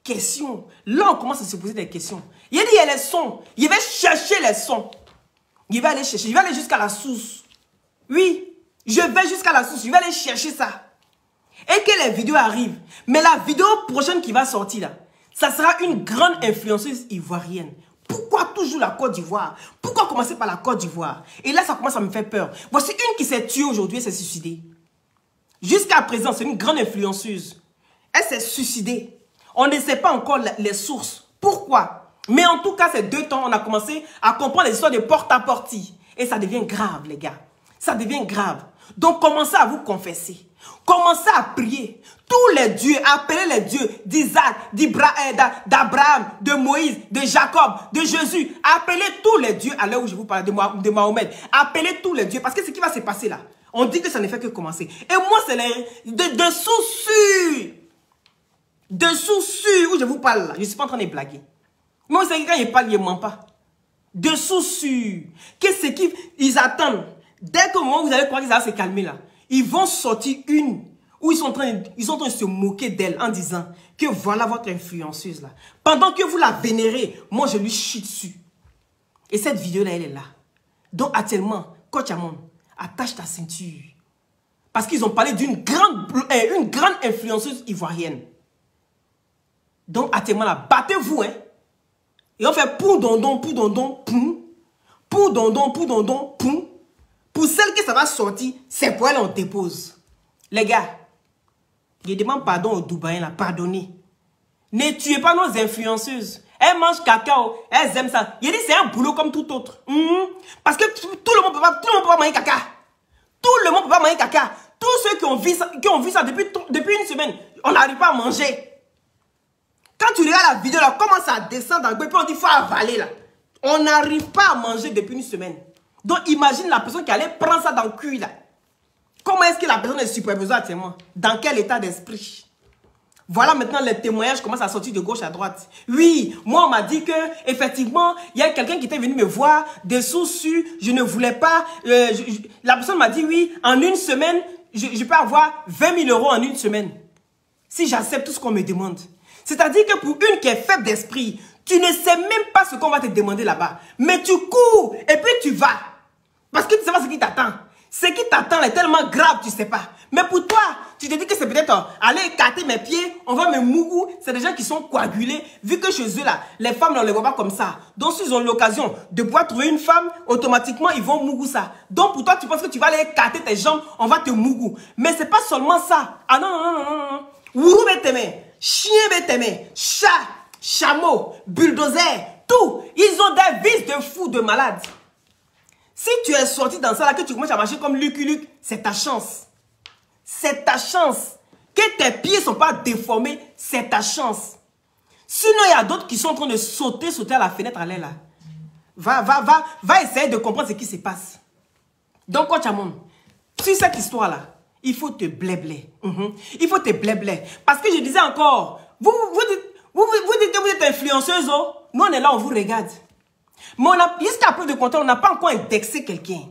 S1: Question. Là, on commence à se poser des questions. Il a dit, il y a les sons. Il va chercher les sons. Il va aller chercher. Il va aller jusqu'à la source. Oui, je vais jusqu'à la source. Je vais aller chercher ça. Et que les vidéos arrivent. Mais la vidéo prochaine qui va sortir là, ça sera une grande influenceuse ivoirienne. Pourquoi toujours la Côte d'Ivoire? Pourquoi commencer par la Côte d'Ivoire? Et là, ça commence à me faire peur. Voici une qui s'est tuée aujourd'hui et s'est suicidée. Jusqu'à présent, c'est une grande influenceuse. Elle s'est suicidée. On ne sait pas encore les sources. Pourquoi? Mais en tout cas, ces 2 temps, on a commencé à comprendre les histoires de porte-à-porte. Et ça devient grave, les gars. Ça devient grave. Donc, commencez à vous confesser. Commencez à prier. Tous les dieux, appelez les dieux d'Isaac, d'Abraham, de Moïse, de Jacob, de Jésus. Appelez tous les dieux à l'heure où je vous parle de Mahomet. Appelez tous les dieux. Parce que ce qui va se passer là, on dit que ça ne fait que commencer. Et moi, c'est de sous-sûr. Dessous sûr où je vous parle là, je ne suis pas en train de blaguer. Moi, c'est quand ils parlent, ils ne mentent pas. Dessous sûr. Qu'est-ce qu'ils attendent? Dès que au moment où vous allez croire qu'ils vont se calmer là, ils vont sortir une où ils sont en train de se moquer d'elle en disant que voilà votre influenceuse là. Pendant que vous la vénérez, moi je lui chie dessus. Et cette vidéo là, elle est là. Donc actuellement, Coach Amon, attache ta ceinture. Parce qu'ils ont parlé d'une grande influenceuse ivoirienne. Donc, actuellement, là, battez-vous, hein. Et on fait pou dondon, poum. Pou dondon, poum. Pour celle que ça va sortir, c'est pour elle, on dépose. Les gars, je demande pardon aux Dubaïens, là, pardonnez. Ne tuez pas nos influenceuses. Elles mangent cacao, elles aiment ça. Il dit c'est un boulot comme tout autre. Parce que tout le monde peut pas manger caca. Tout le monde peut pas manger caca. Tous ceux qui ont vu ça depuis une semaine, on n'arrive pas à manger. Quand tu regardes la vidéo, là, comment ça descend dans le puis on dit qu'il faut avaler là. On n'arrive pas à manger depuis une semaine. Donc imagine la personne qui allait prendre ça dans le cul là. Comment est-ce que la personne est supervisée actuellement? Dans quel état d'esprit? Voilà maintenant les témoignages commencent à sortir de gauche à droite. Oui, moi on m'a dit que effectivement il y a quelqu'un qui était venu me voir des sous-su, je ne voulais pas. La personne m'a dit oui, en une semaine, je peux avoir 20 000 € en une semaine. Si j'accepte tout ce qu'on me demande. C'est-à-dire que pour une qui est faible d'esprit, tu ne sais même pas ce qu'on va te demander là-bas. Mais tu cours et puis tu vas. Parce que tu ne sais pas ce qui t'attend. Ce qui t'attend est tellement grave, tu ne sais pas. Mais pour toi, tu te dis que c'est peut-être aller écarter mes pieds, on va me mougou. C'est des gens qui sont coagulés. Vu que chez eux, là, les femmes, on ne les voit pas comme ça. Donc, s'ils ont l'occasion de pouvoir trouver une femme, automatiquement, ils vont mougou ça. Donc, pour toi, tu penses que tu vas aller écarter tes jambes, on va te mougou. Mais ce n'est pas seulement ça. Ah non. Wourou bétémé, chien bétémé, chat, chameau, bulldozer, tout. Ils ont des vices de fous, de malades. Si tu es sorti dans ça, là, que tu commences à marcher comme Lucky Luke, c'est ta chance. C'est ta chance. Que tes pieds ne sont pas déformés, c'est ta chance. Sinon, il y a d'autres qui sont en train de sauter à la fenêtre, allez là. Va essayer de comprendre ce qui se passe. Donc, coach Amon, sur cette histoire-là, il faut te blé-blé. Il faut te blé-blé. Parce que je disais encore, vous dites que vous êtes influenceuse, oh. Nous, on est là, on vous regarde. Mais jusqu'à preuve de compter, on n'a pas encore indexé quelqu'un.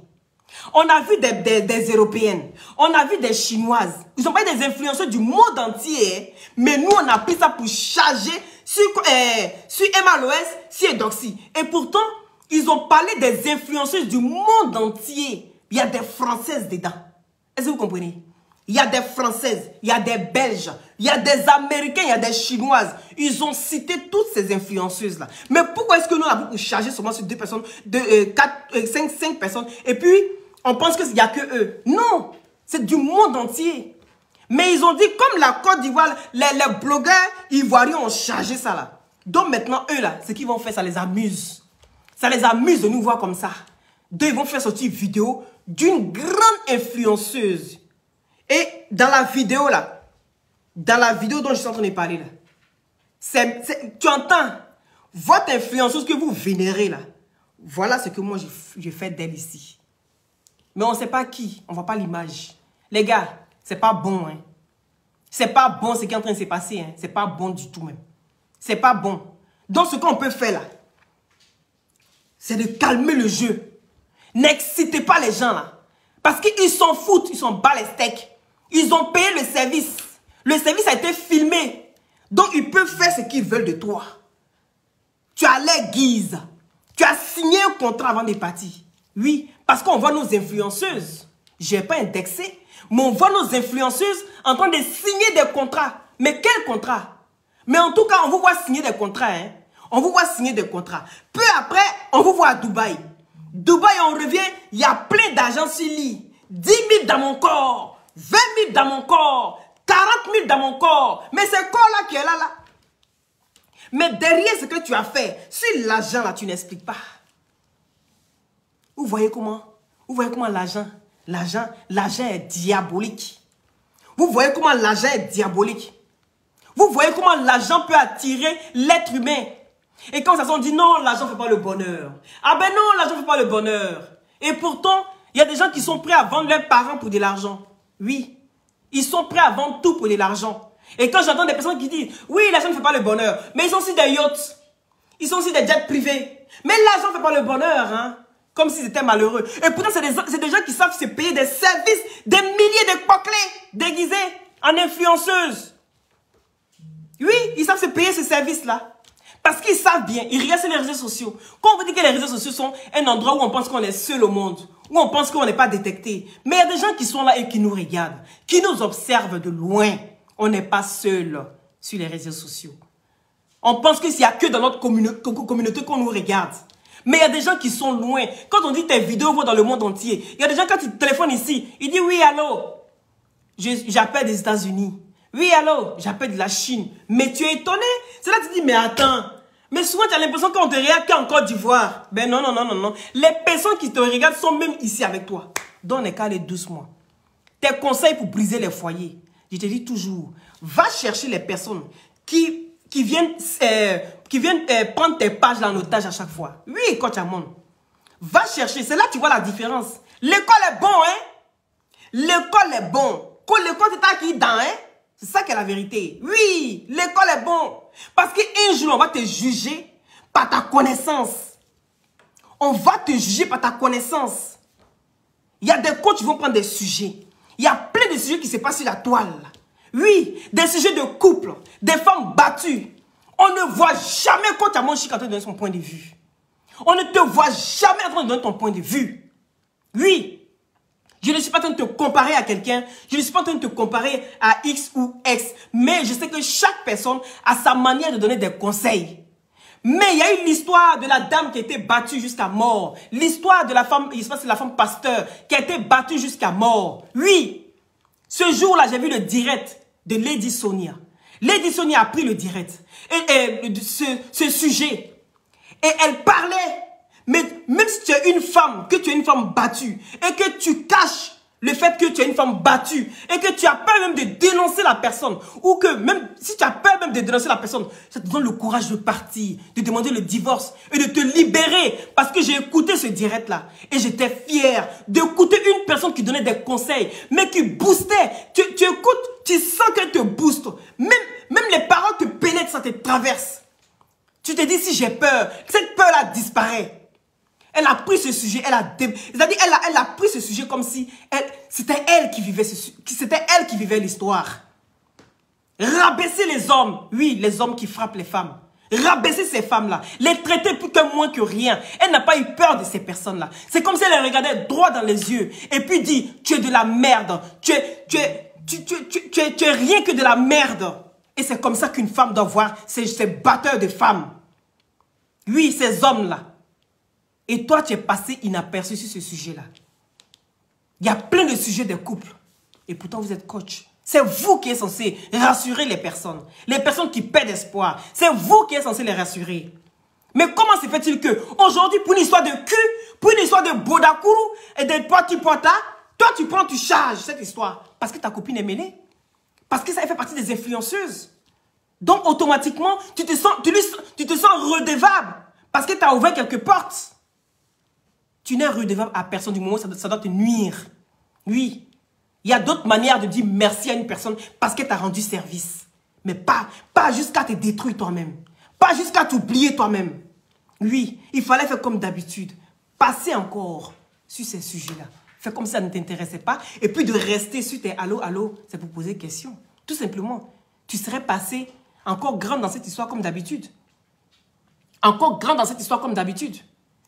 S1: On a vu des Européennes, on a vu des Chinoises. Ils sont pas des influenceurs du monde entier. Mais nous, on a pris ça pour charger sur MLOS, sur Edoxy. Et pourtant, ils ont parlé des influenceuses du monde entier. Il y a des Françaises dedans. Est-ce que vous comprenez? Il y a des Françaises, il y a des Belges, il y a des Américains, il y a des Chinoises. Ils ont cité toutes ces influenceuses-là. Mais pourquoi est-ce que nous, on a beaucoup chargé seulement sur 2 personnes, 5 personnes, et puis on pense qu'il n'y a que eux? Non, c'est du monde entier. Mais ils ont dit, comme la Côte d'Ivoire, les blogueurs ivoiriens ont chargé ça là. Donc maintenant, eux là, ce qu'ils vont faire, ça les amuse. Ça les amuse de nous voir comme ça. Donc ils vont faire sortir une vidéo d'une grande influenceuse. Et dans la vidéo là, dont je suis en train de parler là, tu entends, votre influenceuse que vous vénérez là, voilà ce que moi j'ai fait d'elle ici. Mais on ne sait pas qui, on ne voit pas l'image. Les gars, c'est pas bon, hein. C'est pas bon ce qui est en train de se passer, hein. C'est pas bon du tout même. C'est pas bon. Donc ce qu'on peut faire là, c'est de calmer le jeu. N'excitez pas les gens là. Parce qu'ils s'en foutent, ils s'en battent les steaks. Ils ont payé le service. Le service a été filmé. Donc, ils peuvent faire ce qu'ils veulent de toi. Tu as les guises. Tu as signé un contrat avant de partir. Oui, parce qu'on voit nos influenceuses. Je n'ai pas indexé. Mais on voit nos influenceuses en train de signer des contrats. Mais quel contrat? Mais en tout cas, on vous voit signer des contrats. Hein? On vous voit signer des contrats. Peu après, on vous voit à Dubaï. Dubaï, on revient, il y a plein d'argent sur lui. 10 000 dans mon corps. 20 000 dans mon corps, 40 000 dans mon corps. Mais ce corps-là qui est là, là. Mais derrière ce que tu as fait, sur l'argent, là, tu n'expliques pas. Vous voyez comment l'argent est diabolique. Vous voyez comment l'argent est diabolique. Vous voyez comment l'argent peut attirer l'être humain. Et quand ça se dit non, l'argent ne fait pas le bonheur. Ah ben non, l'argent ne fait pas le bonheur. Et pourtant, il y a des gens qui sont prêts à vendre leurs parents pour de l'argent. Oui, ils sont prêts à vendre tout pour de l'argent. Et quand j'entends des personnes qui disent, oui, l'argent ne fait pas le bonheur, mais ils ont aussi des yachts, ils ont aussi des jets privés. Mais l'argent ne fait pas le bonheur, hein, comme s'ils étaient malheureux. Et pourtant, c'est des gens qui savent se payer des services, des milliers de clés déguisés en influenceuses. Oui, ils savent se payer ces services-là. Parce qu'ils savent bien, ils regardent sur les réseaux sociaux. Quand on vous dit que les réseaux sociaux sont un endroit où on pense qu'on est seul au monde, où on pense qu'on n'est pas détecté. Mais il y a des gens qui sont là et qui nous regardent, qui nous observent de loin. On n'est pas seul sur les réseaux sociaux. On pense qu'il n'y a que dans notre communauté qu'on nous regarde. Mais il y a des gens qui sont loin. Quand on dit tes vidéos vont dans le monde entier, il y a des gens quand ils téléphonent ici, ils disent oui, allô, j'appelle des États-Unis. Oui, allô, j'appelle de la Chine. Mais tu es étonné. C'est là que tu dis, mais attends. Mais souvent, tu as l'impression qu'on te regarde qu'en Côte d'Ivoire. Ben non, non, non, non, non. Les personnes qui te regardent sont même ici avec toi. Donc, on n'est qu'à aller doucement. Tes conseils pour briser les foyers. Je te dis toujours, va chercher les personnes qui viennent prendre tes pages en otage à chaque fois. Oui, coach Amon. Va chercher. C'est là que tu vois la différence. L'école est bon, hein. L'école est bon. Quand l'école est acquis dans, hein. C'est ça qui est la vérité. Oui, l'école est bon. Parce qu'un jour, on va te juger par ta connaissance. On va te juger par ta connaissance. Il y a des coachs qui vont prendre des sujets. Il y a plein de sujets qui se passent sur la toile. Oui, des sujets de couple, des femmes battues. On ne voit jamais coach Amon Chic en train de donner son point de vue. On ne te voit jamais en train de donner ton point de vue. Oui. Je ne suis pas en train de te comparer à quelqu'un. Je ne suis pas en train de te comparer à X ou X. Mais je sais que chaque personne a sa manière de donner des conseils. Mais il y a eu l'histoire de la dame qui a été battue jusqu'à mort. L'histoire de la femme, je sais pas si c'est la femme pasteur, qui a été battue jusqu'à mort. Oui. Ce jour-là, j'ai vu le direct de Lady Sonia. Lady Sonia a pris le direct. Et ce sujet. Et elle parlait. Mais même si tu es une femme, que tu es une femme battue, et que tu caches Le fait que tu es une femme battue et que tu as peur même de dénoncer la personne, ou que même si tu as peur même de dénoncer la personne, ça te donne le courage de partir, de demander le divorce et de te libérer. Parce que j'ai écouté ce direct-là et j'étais fier d'écouter une personne qui donnait des conseils, mais qui boostait. Tu écoutes, tu sens qu'elle te booste. Même les paroles te pénètrent, ça te traverse. Tu te dis, si j'ai peur, cette peur-là disparaît. Elle a pris ce sujet, elle a pris ce sujet comme si c'était elle qui vivait l'histoire. Rabaisser les hommes, oui, les hommes qui frappent les femmes. Rabaisser ces femmes-là, les traiter plus que moins que rien. Elle n'a pas eu peur de ces personnes-là. C'est comme si elle les regardait droit dans les yeux et puis dit, tu es de la merde, tu es rien que de la merde. Et c'est comme ça qu'une femme doit voir ces batteurs de femmes. Oui, ces hommes-là. Et toi, tu es passé inaperçu sur ce sujet-là. Il y a plein de sujets de couple. Et pourtant, vous êtes coach. C'est vous qui êtes censé rassurer les personnes qui perdent espoir. C'est vous qui êtes censé les rassurer. Mais comment se fait-il que aujourd'hui, pour une histoire de cul, pour une histoire de Bodakuru et de toi, tu charges cette histoire parce que ta copine est mêlée. Parce que ça fait partie des influenceuses. Donc, automatiquement, tu te sens redevable parce que tu as ouvert quelques portes. Tu n'es redevable à personne du moment où ça doit te nuire. Oui. Il y a d'autres manières de dire merci à une personne parce qu'elle t'a rendu service. Mais pas jusqu'à te détruire toi-même. Pas jusqu'à t'oublier toi-même. Oui, il fallait faire comme d'habitude. Passer encore sur ces sujets-là. Faire comme si ça ne t'intéressait pas. Et puis de rester sur tes allô, c'est pour poser des questions. Tout simplement. Tu serais passé encore grande dans cette histoire comme d'habitude. Encore grande dans cette histoire comme d'habitude.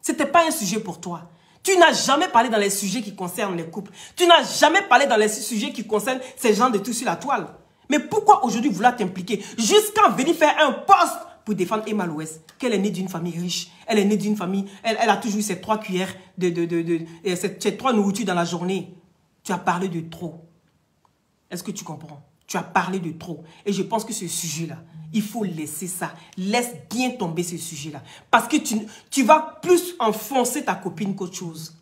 S1: Ce n'était pas un sujet pour toi. Tu n'as jamais parlé dans les sujets qui concernent les couples. Tu n'as jamais parlé dans les sujets qui concernent ces gens de tout sur la toile. Mais pourquoi aujourd'hui vouloir t'impliquer jusqu'à venir faire un poste pour défendre Emma Louest, qu'elle est née d'une famille riche, elle est née d'une famille, elle a toujours eu ses 3 cuillères ces 3 nourritures dans la journée. Tu as parlé de trop. Est-ce que tu comprends? Tu as parlé de trop. Et je pense que ce sujet-là, il faut laisser ça. Laisse bien tomber ce sujet-là. Parce que tu vas plus enfoncer ta copine qu'autre chose.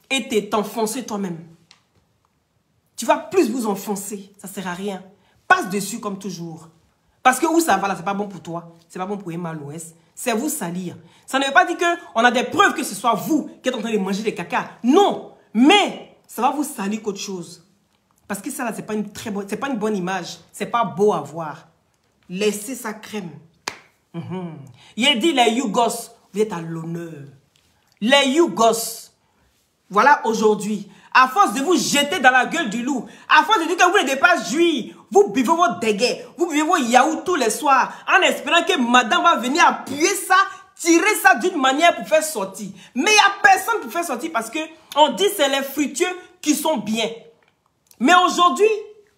S1: Et t'enfoncer toi-même. Tu vas plus vous enfoncer. Ça ne sert à rien. Passe dessus comme toujours. Parce que où ça va là, c'est pas bon pour toi. C'est pas bon pour Emma Louest. C'est vous salir. Ça ne veut pas dire qu'on a des preuves que ce soit vous qui êtes en train de manger des caca. Non. Mais ça va vous salir qu'autre chose. Parce que ça, là, c'est pas une bonne image. C'est pas beau à voir. Laissez ça crème. Il a dit, les Yougos, vous êtes à l'honneur. Les Yougos, voilà aujourd'hui, à force de vous jeter dans la gueule du loup, à force de dire que vous n'êtes pas juif, vous buvez vos déguets, vous buvez vos yaourts tous les soirs, en espérant que madame va venir appuyer ça, tirer ça d'une manière pour faire sortir. Mais il n'y a personne pour faire sortir parce que on dit que c'est les fructueux qui sont bien. Mais aujourd'hui,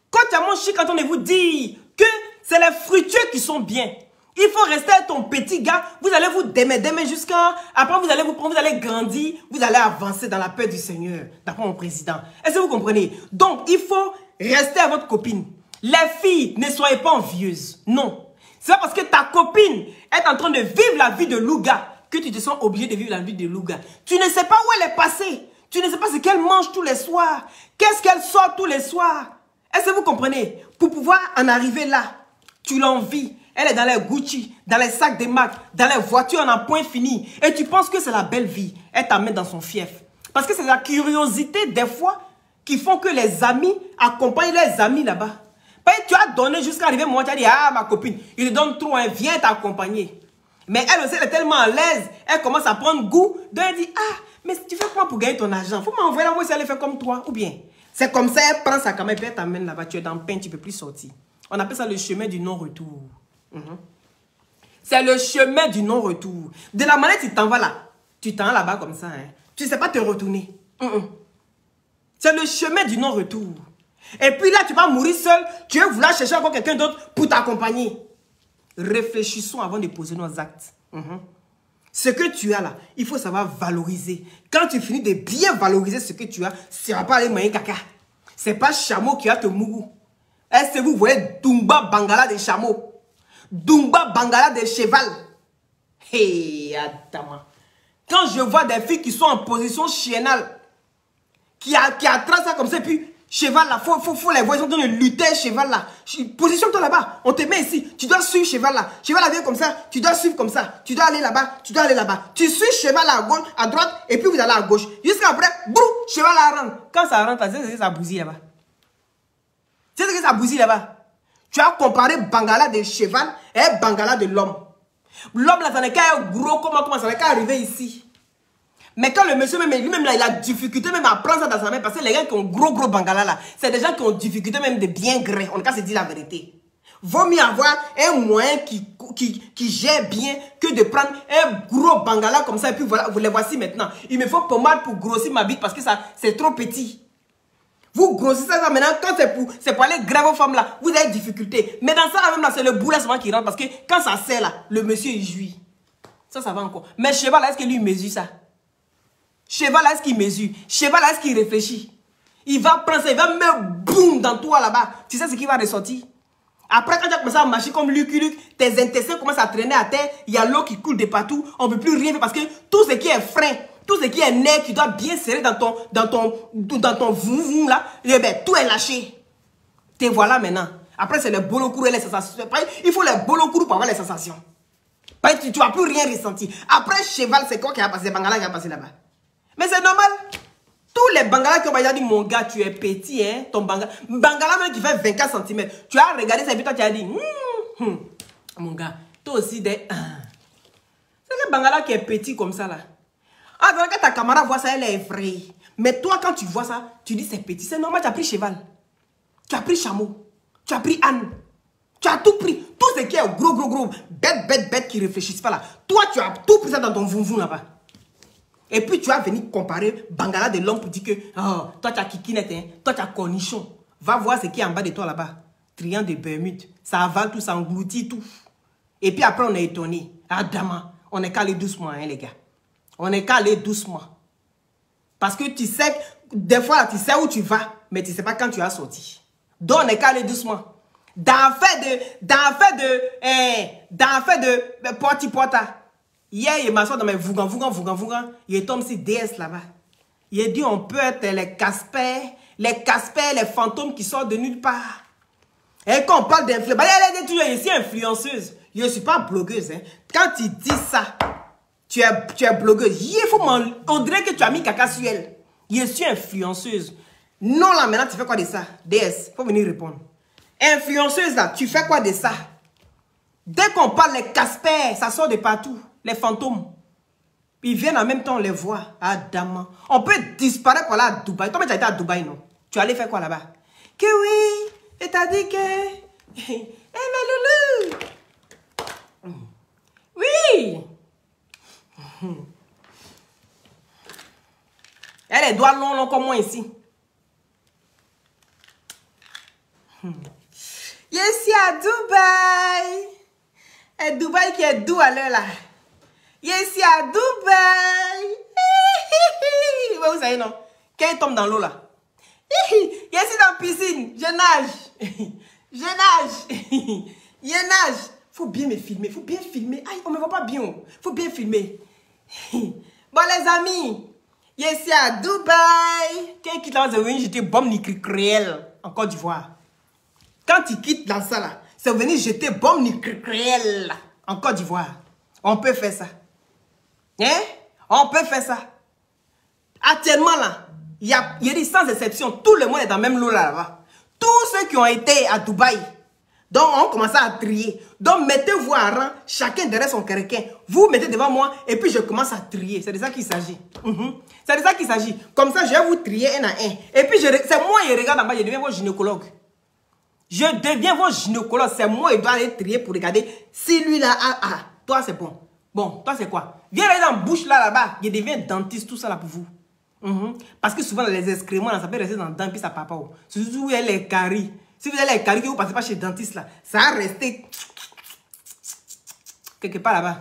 S1: quand tu as mon chic, quand on vous dit que c'est les fructueux qui sont bien, il faut rester avec ton petit gars, vous allez vous démêler jusqu'à... Après, vous allez vous prendre, vous allez grandir, vous allez avancer dans la paix du Seigneur, d'après mon président. Est-ce que vous comprenez? Donc, il faut rester avec votre copine. Les filles, ne soyez pas envieuses. Non. C'est pas parce que ta copine est en train de vivre la vie de Louga que tu te sens obligé de vivre la vie de Louga. Tu ne sais pas où elle est passée. Tu ne sais pas ce qu'elle mange tous les soirs. Qu'est-ce qu'elle sort tous les soirs. Est-ce que vous comprenez? Pour pouvoir en arriver là, tu l'envies. Elle est dans les Gucci, dans les sacs de Mac, dans les voitures en un point fini. Et tu penses que c'est la belle vie. Elle t'amène dans son fief. Parce que c'est la curiosité des fois qui font que les amis accompagnent les amis là-bas. Tu as donné jusqu'à arriver, moi tu as dit, ah ma copine, il te donne trop, hein, viens t'accompagner. Mais elle aussi, elle est tellement à l'aise, elle commence à prendre goût. Donc elle dit, ah, mais tu fais quoi pour gagner ton argent? Faut m'envoyer là, moi si elle fait comme toi. Ou bien, c'est comme ça, elle prend sa caméra et puis elle t'amène là-bas. Tu es dans le pain, tu ne peux plus sortir. On appelle ça le chemin du non-retour. C'est le chemin du non-retour. De la manière tu t'en vas là, tu t'en vas là-bas comme ça. Hein. Tu ne sais pas te retourner. C'est le chemin du non-retour. Et puis là, tu vas mourir seul. Tu vas vouloir chercher encore quelqu'un d'autre pour t'accompagner. Réfléchissons avant de poser nos actes. Ce que tu as là, il faut savoir valoriser. Quand tu finis de bien valoriser ce que tu as, ce ne sera pas aller manger caca. Ce n'est pas chameau qui a te mougou. Est-ce que vous voyez Dumba Bangala des chameaux? Dumba Bangala des cheval. Hey, Adama. Quand je vois des filles qui sont en position chiennale, qui a tracé ça comme ça, et puis cheval là, faut les voir, ils sont en train de lutter, cheval là. Positionne-toi là-bas, on te met ici, tu dois suivre cheval là. Cheval là vient comme ça, tu dois suivre comme ça, tu dois aller là-bas, tu dois aller là-bas. Tu suis cheval là à gauche, à droite, et puis vous allez à gauche. Jusqu'à après, brou, cheval là rentre. Quand ça rentre, c'est ce que ça bousille là-bas. C'est ce que ça bousille là-bas. Tu as comparé Bangala de cheval et Bangala de l'homme. L'homme là, ça n'est qu'à gros, comment ça n'est qu'à arriver ici. Mais quand le monsieur, même lui-même, là, il a difficulté même à prendre ça dans sa main, parce que les gens qui ont gros Bangala là, c'est des gens qui ont difficulté même de bien gré. On ne peut pas se dire la vérité. Vaut mieux avoir un moyen qui gère bien que de prendre un gros Bangala comme ça, et puis voilà, vous les voici maintenant. Il me faut pommade pour grossir ma bite parce que ça, c'est trop petit. Vous grossissez ça maintenant, quand c'est pour aller grave aux femmes là, vous avez difficulté. Mais dans ça là même là, c'est le boulet seulement qui rentre parce que quand ça serre là, le monsieur il jouit. Ça va encore. Mais cheval là, est-ce que lui mesure ça? Cheval là, est-ce qu'il mesure? Cheval là, est-ce qu'il réfléchit? Il va prendre ça, il va mettre boum dans toi là-bas. Tu sais ce qui va ressortir? Après, quand tu as commencé à marcher comme Lucky Luke, tes intestins commencent à traîner à terre, il y a l'eau qui coule de partout, on ne peut plus rien faire parce que tout ce qui est frein, tout ce qui est nerf qui doit bien serrer dans ton voum là, eh ben, tout est lâché. Te voilà maintenant. Après, c'est le bolokourou et les sensations. Il faut les bolokourou pour avoir les sensations. Tu ne vas plus rien ressentir. Après, cheval, c'est quoi qui a passé? Bangala qui a passé là-bas. Mais c'est normal. Tous les Bangalas qui ont déjà dit, mon gars, tu es petit, hein, ton Bangala. Bangala même qui fait 24 cm. Tu as regardé ça et puis toi, tu as dit, mon gars, toi aussi, c'est le Bangala qui est petit comme ça, là. Ah, quand ta camarade voit ça, elle est effrayée. Mais toi, quand tu vois ça, tu dis, c'est petit. C'est normal, tu as pris cheval. Tu as pris chameau. Tu as pris âne. Tu as tout pris. Tout ce qui est gros, bête qui ne réfléchissent pas là. Toi, tu as tout pris ça dans ton voum là-bas. Et puis tu vas venir comparer Bangala de l'homme pour dire que oh, toi tu as kikinette, hein, toi tu as cornichon. Va voir ce qui est en bas de toi là-bas. Triangle de Bermude. Ça avale tout, ça engloutit tout. Et puis après on est étonné. Ah dama, on est qu'à aller doucement, hein, les gars. On est qu'à aller doucement. Parce que tu sais, des fois là, tu sais où tu vas, mais tu ne sais pas quand tu as sorti. Donc on est qu'à aller doucement. Dans fait de porti-porta. Hier, il m'assoit dans mes vougan. Il tombe sur DS là-bas. Il dit on peut être les Casper, les fantômes qui sortent de nulle part. Et quand on parle d'influence, elle est toujours ici influenceuse. Je ne suis pas blogueuse. Hein. Quand tu dis ça, tu es blogueuse. On dirait que tu as mis caca sur elle. Je suis influenceuse. Non, là, maintenant, tu fais quoi de ça? DS, il faut venir répondre. Influenceuse, là, tu fais quoi de ça? Dès qu'on parle les Casper, ça sort de partout. Les fantômes. Ils viennent en même temps, on les voit. Ah, dame. On peut disparaître pour aller à Dubaï. Toi, tu as été à Dubaï, non? Tu allais faire quoi là-bas? Que oui. Et t'as dit que... Eh, ma loulou. Oui. Elle a les doigts longs comme moi ici. Je suis à Dubaï. Et Dubaï qui est doux à l'heure là. Je suis à Dubaï. Vous savez non? Quand il tombe dans l'eau là. Je suis dans la piscine. Je nage. Faut bien me filmer. Faut bien filmer. Aïe, on me voit pas bien. Faut bien filmer. Bon les amis. Je suis à Dubaï. Quand il quitte là, j'étais bombe ni réel en Côte d'Ivoire. Quand il quitte dans ça là, c'est venu jeter bombe nucléaire en Côte d'Ivoire. On peut faire ça. Hein? On peut faire ça. Actuellement là, il y a des sans exception. Tout le monde est dans le même lot là-bas. Tous ceux qui ont été à Dubaï, donc on commence à trier. Donc mettez-vous en rang, chacun derrière son quelqu'un. Vous mettez devant moi et puis je commence à trier. C'est de ça qu'il s'agit. C'est de ça qu'il s'agit. Comme ça, je vais vous trier un à un. Et puis c'est moi qui regarde en bas, je deviens votre gynécologue. Je deviens votre gynécologue. C'est moi qui dois aller trier pour regarder si lui là, toi c'est bon. Bon, toi c'est quoi? Viens aller dans la bouche là-bas. Je deviens dentiste, tout ça là pour vous. Parce que souvent les excréments, là, ça peut rester dans le dent puis ça part pas. Surtout si vous avez les caries. Si vous avez les caries que vous ne passez pas chez le dentiste là, ça va rester quelque part là-bas.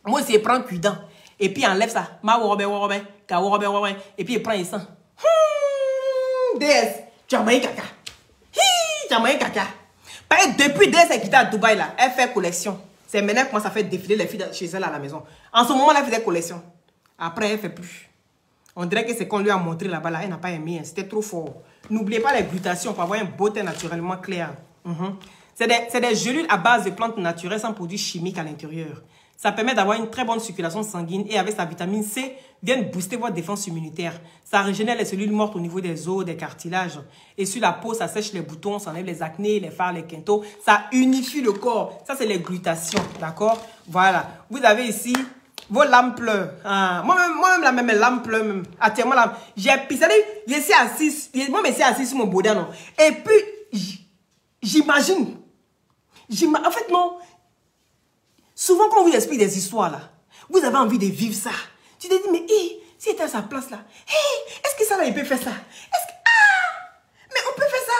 S1: Moi aussi, je prends un cuidant. Et puis enlève ça. Et puis il prend il sent. DS, tu as mangé caca. Tu as mangé caca. Depuis DS elle quitté à Dubaï là, elle fait collection. C'est maintenant qu'elle commence à faire défiler les filles chez elle à la maison. En ce moment là, elle fait des collections. Après, elle ne fait plus. On dirait que c'est qu'on lui a montré là-bas, là, elle n'a pas aimé. Hein. C'était trop fort. N'oubliez pas les glutations pour avoir un beau teint naturellement clair. C'est des gélules à base de plantes naturelles sans produits chimiques à l'intérieur. Ça permet d'avoir une très bonne circulation sanguine et avec sa vitamine C, vient booster votre défense immunitaire. Ça régénère les cellules mortes au niveau des os, des cartilages. Et sur la peau, ça sèche les boutons, ça enlève les acnés, les fards, les quintos. Ça unifie le corps. Ça, c'est les glutations, d'accord? Voilà. Vous avez ici vos lames pleurent. Ah. Moi-même, la même lame pleure. Actuellement, j'ai pissé. Je suis assis. Moi, je suis assis sur mon boudin, non? Et puis, j'imagine. En fait, non. Souvent, quand on vous explique des histoires, là, vous avez envie de vivre ça. Tu te dis, mais hey, si était à sa place, là, hey, est-ce que ça, là, il peut faire ça? Est-ce que, mais on peut faire ça?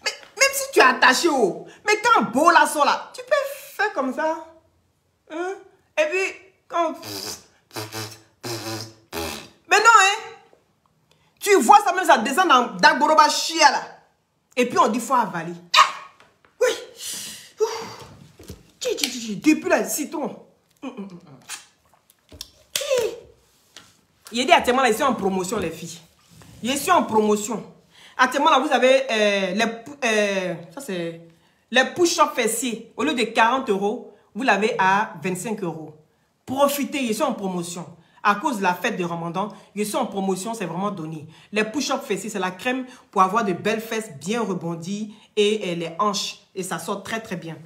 S1: Mais même si tu es attaché au, mais quand beau là sort là, tu peux faire comme ça. Hein? Et puis, quand... Mais non, hein? Tu vois ça, même ça descend dans Dagboroba Chia, là. Et puis, on dit, faut avaler. Oui. Depuis le citron. Il dit actuellement là, ils sont en promotion, les filles. Ils sont en promotion. Actuellement là, vous avez les push-up fessiers. Au lieu de 40 €, vous l'avez à 25 €. Profitez, ils sont en promotion. À cause de la fête de Ramadan, ils sont en promotion, c'est vraiment donné. Les push-up fessiers, c'est la crème pour avoir de belles fesses bien rebondies et les hanches. Et ça sort très très bien.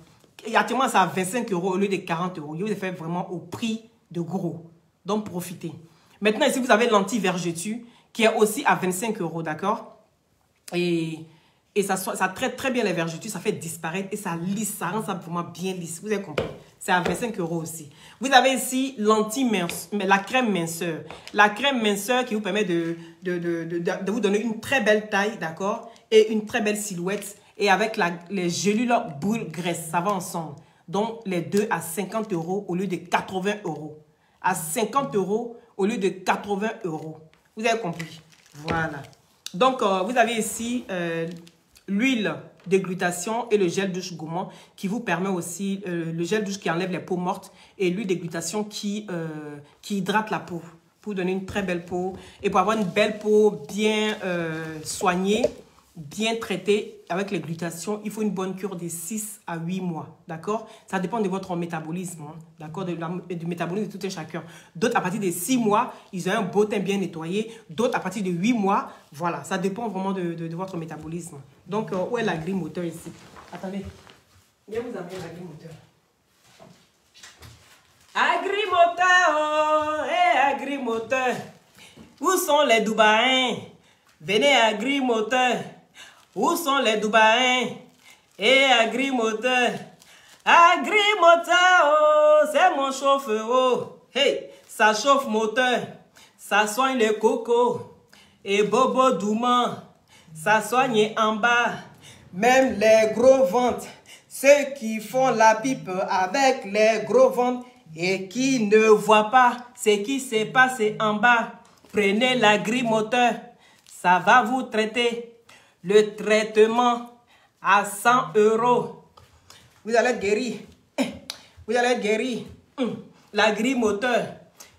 S1: Et actuellement, c'est à 25 € au lieu de 40 €. Il vous fait vraiment au prix de gros. Donc, profitez. Maintenant, ici, vous avez l'anti-vergeture qui est aussi à 25 €, d'accord? Et ça traite très bien les vergetures, ça fait disparaître et ça lisse, ça rend ça vraiment bien lisse. Vous avez compris? C'est à 25 € aussi. Vous avez ici la crème minceur. La crème minceur qui vous permet de vous donner une très belle taille, d'accord? Et une très belle silhouette. Et avec les gélules boule graisse, ça va ensemble. Donc, les deux à 50 € au lieu de 80 €. À 50 € au lieu de 80 €. Vous avez compris? Voilà. Donc, vous avez ici l'huile de glutation et le gel douche gourmand qui vous permet aussi, le gel douche qui enlève les peaux mortes et l'huile de glutation qui hydrate la peau. Pour donner une très belle peau et pour avoir une belle peau bien soignée, bien traité avec les glutations, il faut une bonne cure de 6 à 8 mois, d'accord? Ça dépend de votre métabolisme, hein, d'accord? Du métabolisme de tout un chacun. D'autres, à partir de 6 mois, ils ont un beau teint bien nettoyé. D'autres, à partir de 8 mois, voilà, ça dépend vraiment de votre métabolisme. Donc, où est la grille moteur ici? Attendez, viens vous amener la grille moteur. Agrimoteur, oh, agrimoteur. Où sont les Dubaïens? Venez agrimoteur. Où sont les Dubaïens? Agrimoteur. Agrimoteur, oh, c'est mon chauffeur. Oh. Hey, ça chauffe moteur. Ça soigne les cocos. Et bobo douman. Ça soigne en bas. Même les gros ventres. Ceux qui font la pipe avec les gros ventres. Et qui ne voient pas ce qui s'est passé en bas. Prenez l'agrimoteur. Ça va vous traiter. Le traitement à 100 €. Vous allez être guéri. Vous allez être guéri. L'agrimoteur.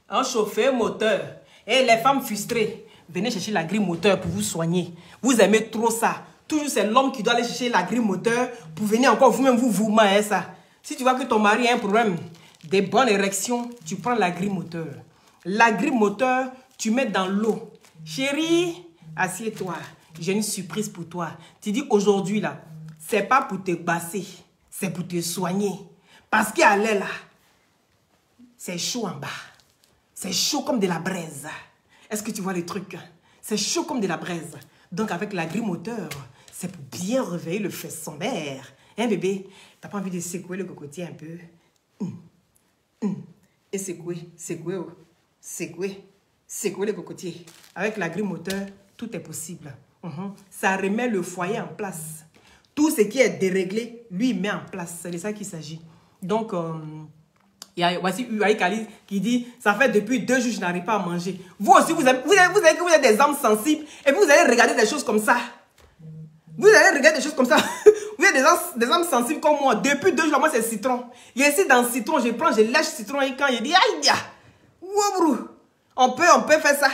S1: Un chauffeur moteur. Et les femmes frustrées, venez chercher l'agrimoteur pour vous soigner. Vous aimez trop ça. Toujours c'est l'homme qui doit aller chercher l'agrimoteur pour venir encore vous-même vous marier ça. Si tu vois que ton mari a un problème des bonnes érections, tu prends l'agrimoteur. L'agrimoteur, tu mets dans l'eau. Chérie, assieds-toi. J'ai une surprise pour toi. Tu dis aujourd'hui là, c'est pas pour te basser, c'est pour te soigner. Parce qu'à l'air là, c'est chaud en bas. C'est chaud comme de la braise. Est-ce que tu vois le truc? C'est chaud comme de la braise. Donc avec l'agrimoteur, c'est pour bien réveiller le fesson vert. Hein bébé? T'as pas envie de secouer le cocotier un peu? Et secouer, secouer, secouer le cocotier. Avec l'agrimoteur, tout est possible. Ça remet le foyer en place. Tout ce qui est déréglé, lui, met en place. C'est de ça qu'il s'agit. Donc, voici Uaï Kali qui dit, ça fait depuis 2 jours, je n'arrive pas à manger. Vous aussi, vous savez que vous êtes des âmes sensibles et vous allez regarder des choses comme ça. Vous allez regarder des choses comme ça. Vous êtes des âmes sensibles comme moi. Depuis 2 jours, moi, c'est citron. Et ici, dans le citron, je prends, je lèche le citron et quand je dis, aïe, waouh, On peut faire ça.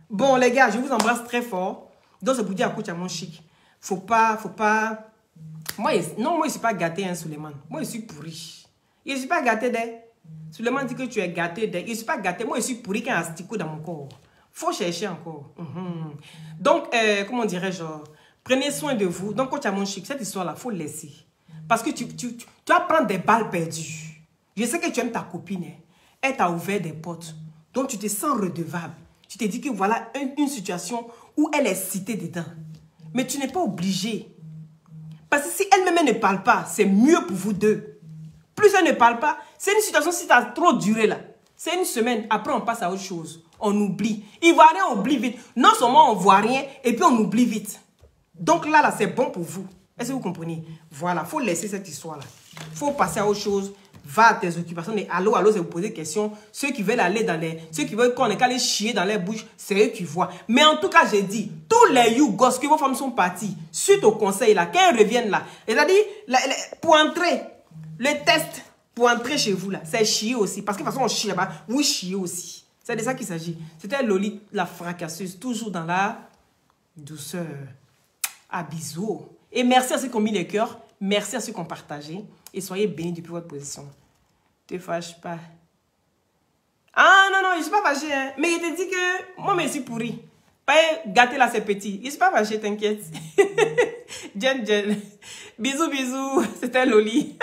S1: Bon, les gars, je vous embrasse très fort. Donc, c'est pour dire à Coach Amon Chic. Faut pas... Moi, je ne suis pas gâté, hein, Suleiman. Moi, je suis pourri. Je ne suis pas gâté, Suleiman dit que tu es gâté, Je ne suis pas gâté. Moi, je suis pourri quand il y a un asticot dans mon corps. Faut chercher encore. Donc, comment dirais-je, prenez soin de vous. Donc, Coach Amon Chic, cette histoire-là, il faut le laisser. Parce que tu vas prendre des balles perdues. Je sais que tu aimes ta copine. Hein. Elle t'a ouvert des portes. Donc, tu te sens redevable. Tu te dis que voilà une situation où elle est citée dedans. Mais tu n'es pas obligé. Parce que si elle-même ne parle pas, c'est mieux pour vous deux. Plus elle ne parle pas, c'est une situation, si ça a trop duré là, c'est une semaine, après on passe à autre chose. On oublie. Ivoirien, on oublie vite. Non seulement on voit rien, et puis on oublie vite. Donc là, c'est bon pour vous. Est-ce que vous comprenez? Voilà, il faut laisser cette histoire-là. Il faut passer à autre chose. Va à tes occupations. Et allô, c'est vous poser des questions. Ceux qui veulent aller dans les... Ceux qui veulent qu'on ait qu'à aller chier dans les bouches, c'est eux qui voient. Mais en tout cas, j'ai dit, tous les yougos que vos femmes sont parties, suite au conseil là, quand elles reviennent là, c'est-à-dire, pour entrer, le test, pour entrer chez vous là, c'est chier aussi. Parce que de toute façon, on chie là-bas, vous chiez aussi. C'est de ça qu'il s'agit. C'était Loli, la fracasseuse, toujours dans la douceur. À bisous. Et merci à ceux qui ont mis les cœurs. Merci à ceux qui ont partagé. Et soyez bénis depuis votre position. Ne te fâche pas. Ah non, je ne suis pas fâché. Hein. Mais il te dit que moi, je suis pourri. Pas gâter là, c'est petit. Je ne suis pas fâché, t'inquiète. Jen. Bisous. C'était Loli.